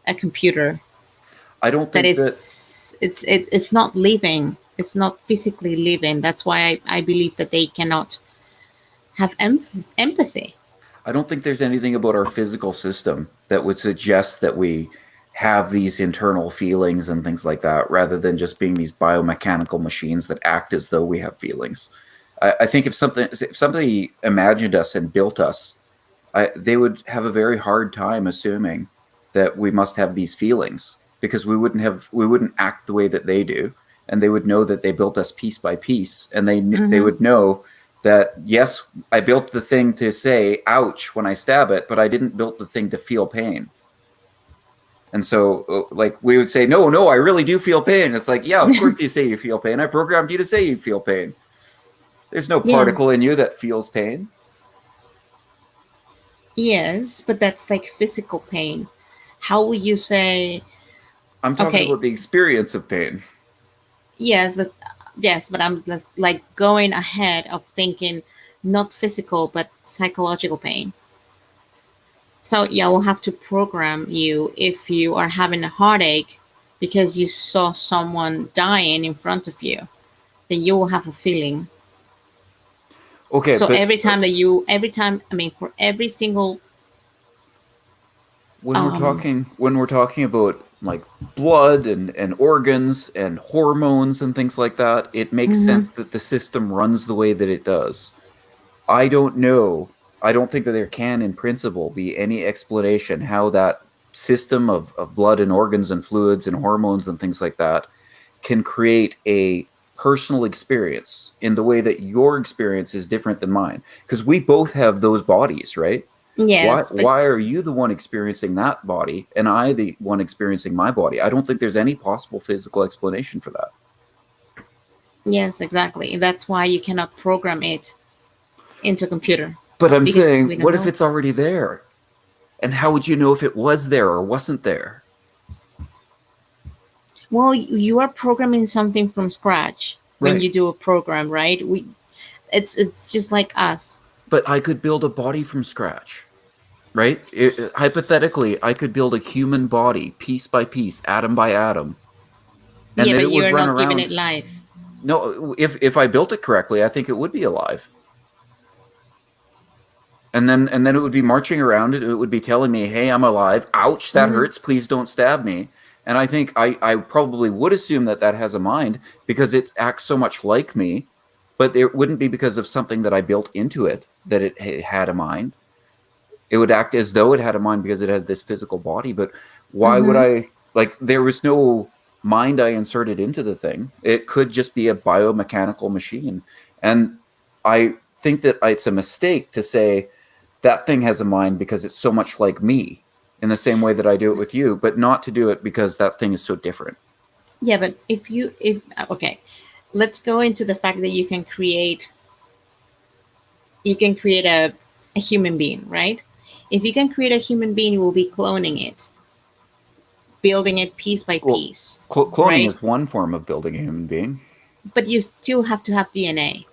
a computer. I don't That think that is, it's not living. It's not physically living. That's why I believe that they cannot have empathy. I don't think there's anything about our physical system that would suggest that we have these internal feelings and things like that, rather than just being these biomechanical machines that act as though we have feelings. I think if somebody imagined us and built us, they would have a very hard time assuming that we must have these feelings, because we wouldn't act the way that they do, and they would know that they built us piece by piece, and they Mm-hmm. would know that yes, I built the thing to say ouch when I stab it, but I didn't build the thing to feel pain. And so like we would say, no, I really do feel pain. It's like, yeah, of course you say you feel pain. I programmed you to say you feel pain. There's no particle Yes. in you that feels pain. Yes, but that's like physical pain. How would you say? I'm talking Okay, about the experience of pain. yes, but I'm just like going ahead of thinking not physical but psychological pain. So yeah, we'll have to program you if you are having a heartache because you saw someone dying in front of you, then you will have a feeling. Okay, So but every time, I mean, for every single, um, when we're talking about like blood and organs and hormones and things like that, it makes mhm. sense that the system runs the way that it does. I don't know. I don't think that there can, in principle, be any explanation how that system of blood and organs and fluids and hormones and things like that can create a personal experience in the way that your experience is different than mine. Because we both have those bodies, right? Yes, but Why are you the one experiencing that body and I the one experiencing my body? I don't think there's any possible physical explanation for that. yes, exactly. That's why you cannot program it into a computer But I'm because saying, we don't what if know. it's already there? And how would you know if it was there or wasn't there? Well, you are programming something from scratch when Right. you do a program, right? It's just like us. But I could build a body from scratch, right? Hypothetically, I could build a human body piece by piece, atom by atom, and Yeah, then but it would you're run not giving it around. life. No, if I built it correctly, I think it would be alive. And then it would be marching around and it would be telling me, "Hey, I'm alive. Ouch, that Hmm. hurts. Please don't stab me." And I think I probably would assume that that has a mind because it acts so much like me, but it wouldn't be because of something that I built into it that it had a mind. It would act as though it had a mind because it has this physical body. But why would Hmm. I, like, there was no mind I inserted into the thing. It could just be a biomechanical machine. And I think that it's a mistake to say that thing has a mind because it's so much like me in the same way that I do it with you, but not to do it because that thing is so different. Yeah, but if okay, let's go into the fact that you can create a human being, right? If you can create a human being, you will be cloning it, building it piece by Well, piece, cloning right? is one form of building a human being. But you still have to have DNA.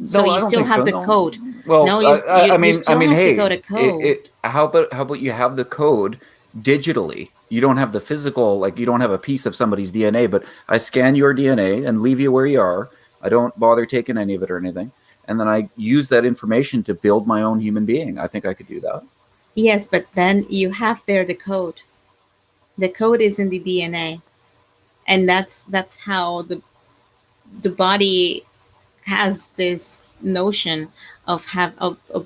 So No, I you don't still think have so. the No. code. Well, No, you I still mean, have to go hey, to code. how about you have the code digitally? You don't have the physical, like you don't have a piece of somebody's DNA, but I scan your DNA and leave you where you are. I don't bother taking any of it or anything, and then I use that information to build my own human being. I think I could do that. Yes, but then you have there the code. The code is in the DNA, and that's how the body has this notion of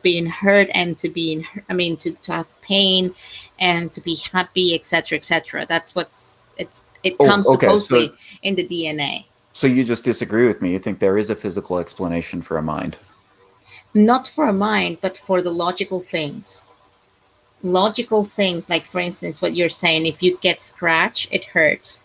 being hurt and to be, I mean, to have pain and to be happy, etc., etc. That's what's it Oh, comes okay. So supposedly in the DNA. so you just disagree with me. You think there is a physical explanation for a mind? Not for a mind, but for the logical things. Logical things, like for instance, what you're saying, if you get scratched, it hurts.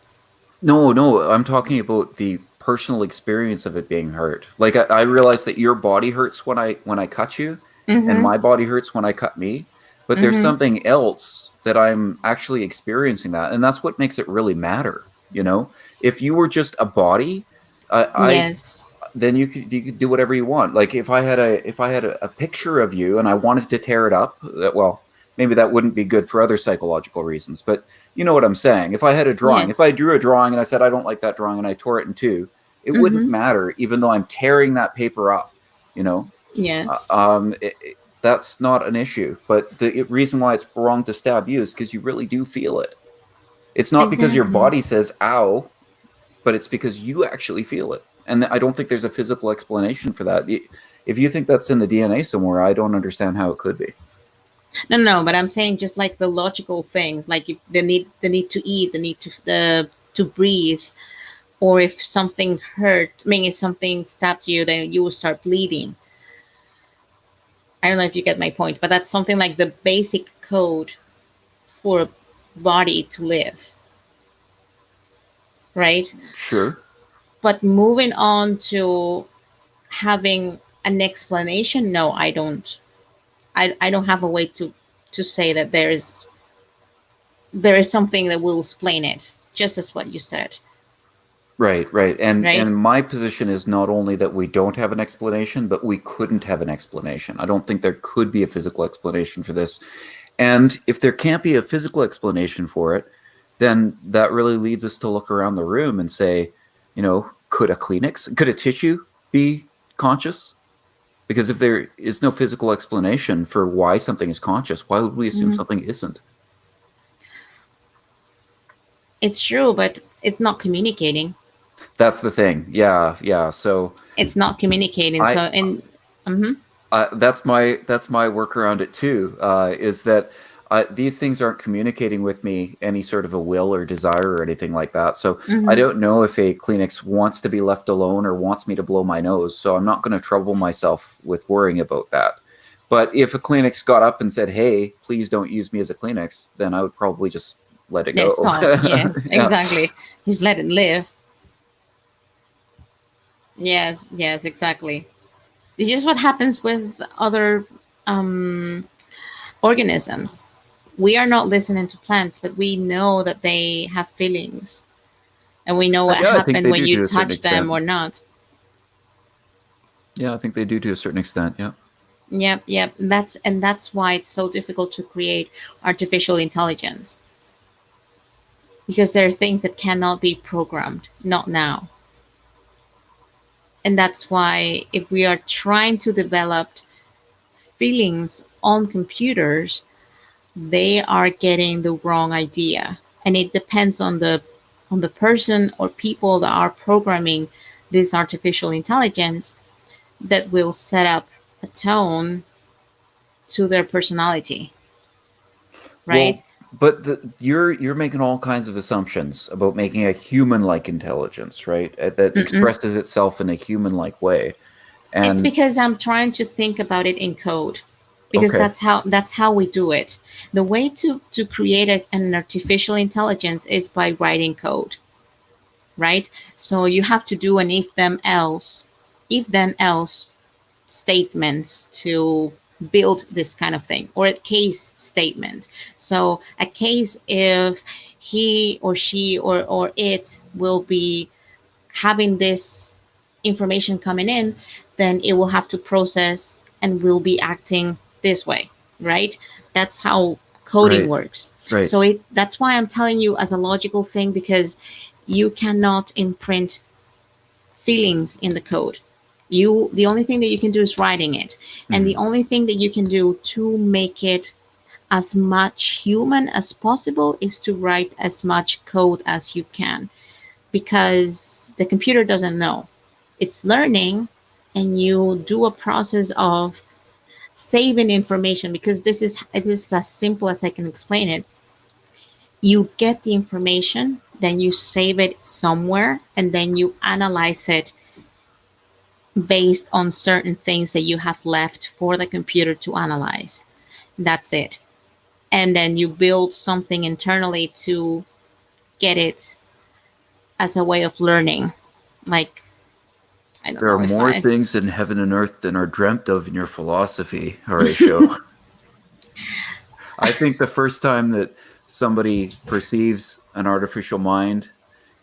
No, no, I'm talking about the personal experience of it being hurt. Like I realize that your body hurts when I cut you, and Mm-hmm. my body hurts when I cut me. But there's Mm-hmm. something else that I'm actually experiencing that, and that's what makes it really matter. You know, if you were just a body, I Yes. then you could do whatever you want. Like if I had a picture of you and I wanted to tear it up, well, maybe that wouldn't be good for other psychological reasons, but you know what I'm saying. If I had a drawing, if Yes. I drew a drawing and I said I don't like that drawing and I tore it in two, it wouldn't Mm-hmm. matter, even though I'm tearing that paper up. You know, Yes. that's not an issue. But the reason why it's wrong to stab you is because you really do feel it. It's not because your Exactly. body says "ow," but it's because you actually feel it. And I don't think there's a physical explanation for that. If you think that's in the DNA somewhere, I don't understand how it could be. No, no, but I'm saying just like the logical things, like if the need to eat, the need to breathe, or if something hurt. I mean, if something stabbed you, then you will start bleeding. I don't know if you get my point, but that's something like the basic code for a body to live, right? Sure. But moving on to having an explanation, no, I don't. I don't have a way to say that there is something that will explain it, just as what you said, Right, right. And right? my position is not only that we don't have an explanation, but we couldn't have an explanation. I don't think there could be a physical explanation for this. And if there can't be a physical explanation for it, then that really leads us to look around the room and say, could a Kleenex, could a tissue be conscious? Because if there is no physical explanation for why something is conscious, why would we assume Hmm. something isn't? It's true, but it's not communicating. That's the thing. Yeah, yeah. So It's not communicating. I So, and hmm that's my work around it too. Is that these things aren't communicating with me any sort of a will or desire or anything like that. So I hmm don't know if a Kleenex wants to be left alone or wants me to blow my nose. So I'm not going to trouble myself with worrying about that. But if a Kleenex got up and said, "Hey, please don't use me as a Kleenex," then I would probably just let it yeah, go. stop. Yes, Yeah. exactly. Just let it live. Yes, yes, exactly. It's just what happens with other um, organisms. We are not listening to plants, but we know that they have feelings, and we know what Yeah, I think happened they when do you to a certain touch them extent. or not. Yeah, I think they do to a certain extent. Yeah. Yep, yep. And that's why it's so difficult to create artificial intelligence, because there are things that cannot be programmed, not now. And that's why if we are trying to develop feelings on computers, they are getting the wrong idea. And it depends on the person or people that are programming this artificial intelligence that will set up a tone to their personality, right? Well, but you're making all kinds of assumptions about making a human-like intelligence, right? That Mm-mm. expresses itself in a human-like way. It's And because I'm trying to think about it in code, because okay, that's how we do it. The way to create an artificial intelligence is by writing code, right? So you have to do an if then else statements to build this kind of thing, or a case statement. So a case, if he or she or it will be having this information coming in, then it will have to process and will be acting this way, right? That's how coding right, works. right. So that's why I'm telling you as a logical thing, because you cannot imprint feelings in the code. The only thing that you can do is writing it, and the Mhm. only thing that you can do to make it as much human as possible is to write as much code as you can, because the computer doesn't know, it's learning. And you do a process of saving information, because it is as simple as I can explain it. You get the information, then you save it somewhere, and then you analyze it based on certain things that you have left for the computer to analyze. That's it. And then you build something internally to get it as a way of learning. Like, I don't There are know if more I. things in heaven and earth than are dreamt of in your philosophy, Horatio. I think the first time that somebody perceives an artificial mind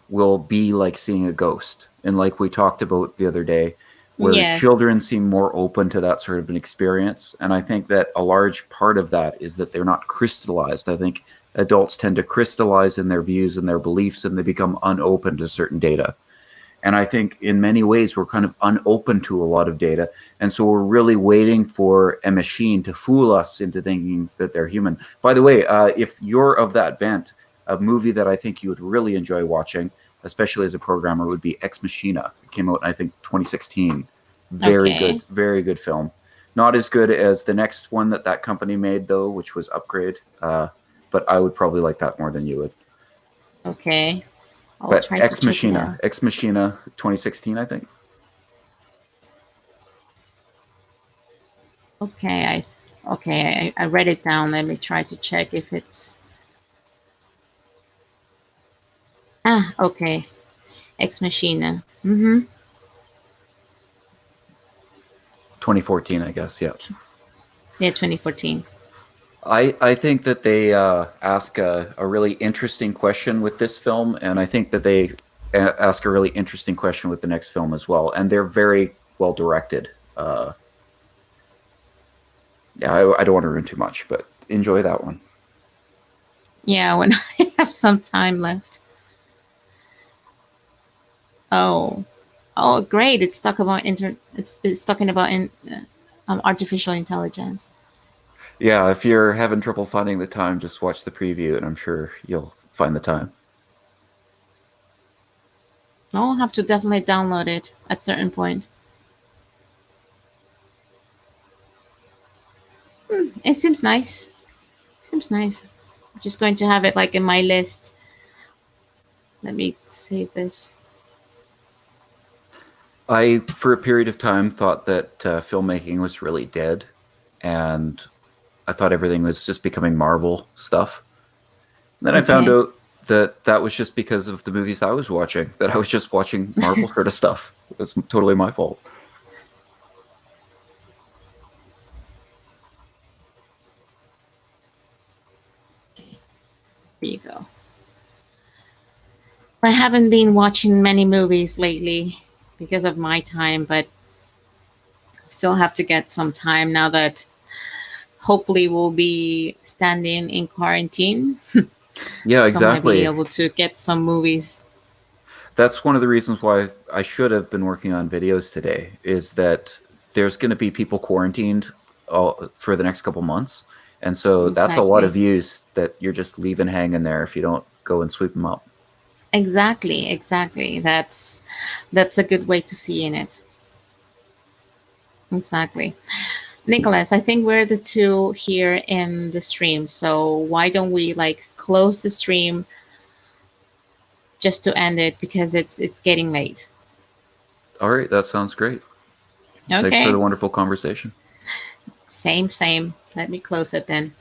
will be like seeing a ghost. And like we talked about the other day, where Yes. children seem more open to that sort of an experience. And I think that a large part of that is that they're not crystallized. I think adults tend to crystallize in their views and their beliefs, and they become unopen to certain data. And I think in many ways we're kind of unopen to a lot of data. And so we're really waiting for a machine to fool us into thinking that they're human. By the way, if you're of that bent, a movie that I think you would really enjoy watching, especially as a programmer, would be Ex Machina. It came out, I think, 2016. Okay. Very good film. Not as good as the next one that company made, though, which was Upgrade. But I would probably like that more than you would. Okay. I will But try to check it out. Ex Machina 2016, I think. Okay. I read it down. Let me try to check if it's. Okay. Ex Machina. 2014, I guess. Yeah. Yeah, 2014. I think that they ask a really interesting question with this film, and I think that they ask a really interesting question with the next film as well, and they're very well directed. Yeah, I don't want to ruin too much, but enjoy that one. Yeah, when I have some time left. Oh, great! It's talk about It's talking about artificial intelligence. Yeah, if you're having trouble finding the time, just watch the preview, and I'm sure you'll find the time. I'll have to definitely download it at certain point. It seems nice. Seems nice. I'm just going to have it like in my list. Let me save this. I, for a period of time, thought that filmmaking was really dead, and I thought everything was just becoming Marvel stuff. And then I found Okay. out that was just because of the movies I was watching, that I was just watching Marvel sort of stuff. It was totally my fault. Here you go. I haven't been watching many movies lately because of my time, but still have to get some time now that hopefully we'll be standing in quarantine. Yeah, So I might be exactly. able to get some movies. That's one of the reasons why I should have been working on videos today, is that there's going to be people quarantined for the next couple months. And so that's a lot of Exactly. views that you're just leaving hanging there if you don't go and sweep them up. Exactly. That's a good way to see in it. Exactly. Nicholas, I think we're the two here in the stream. So why don't we like close the stream just to end it because it's getting late. All right, that sounds great. Thanks for the Okay. wonderful conversation. Same. Let me close it then.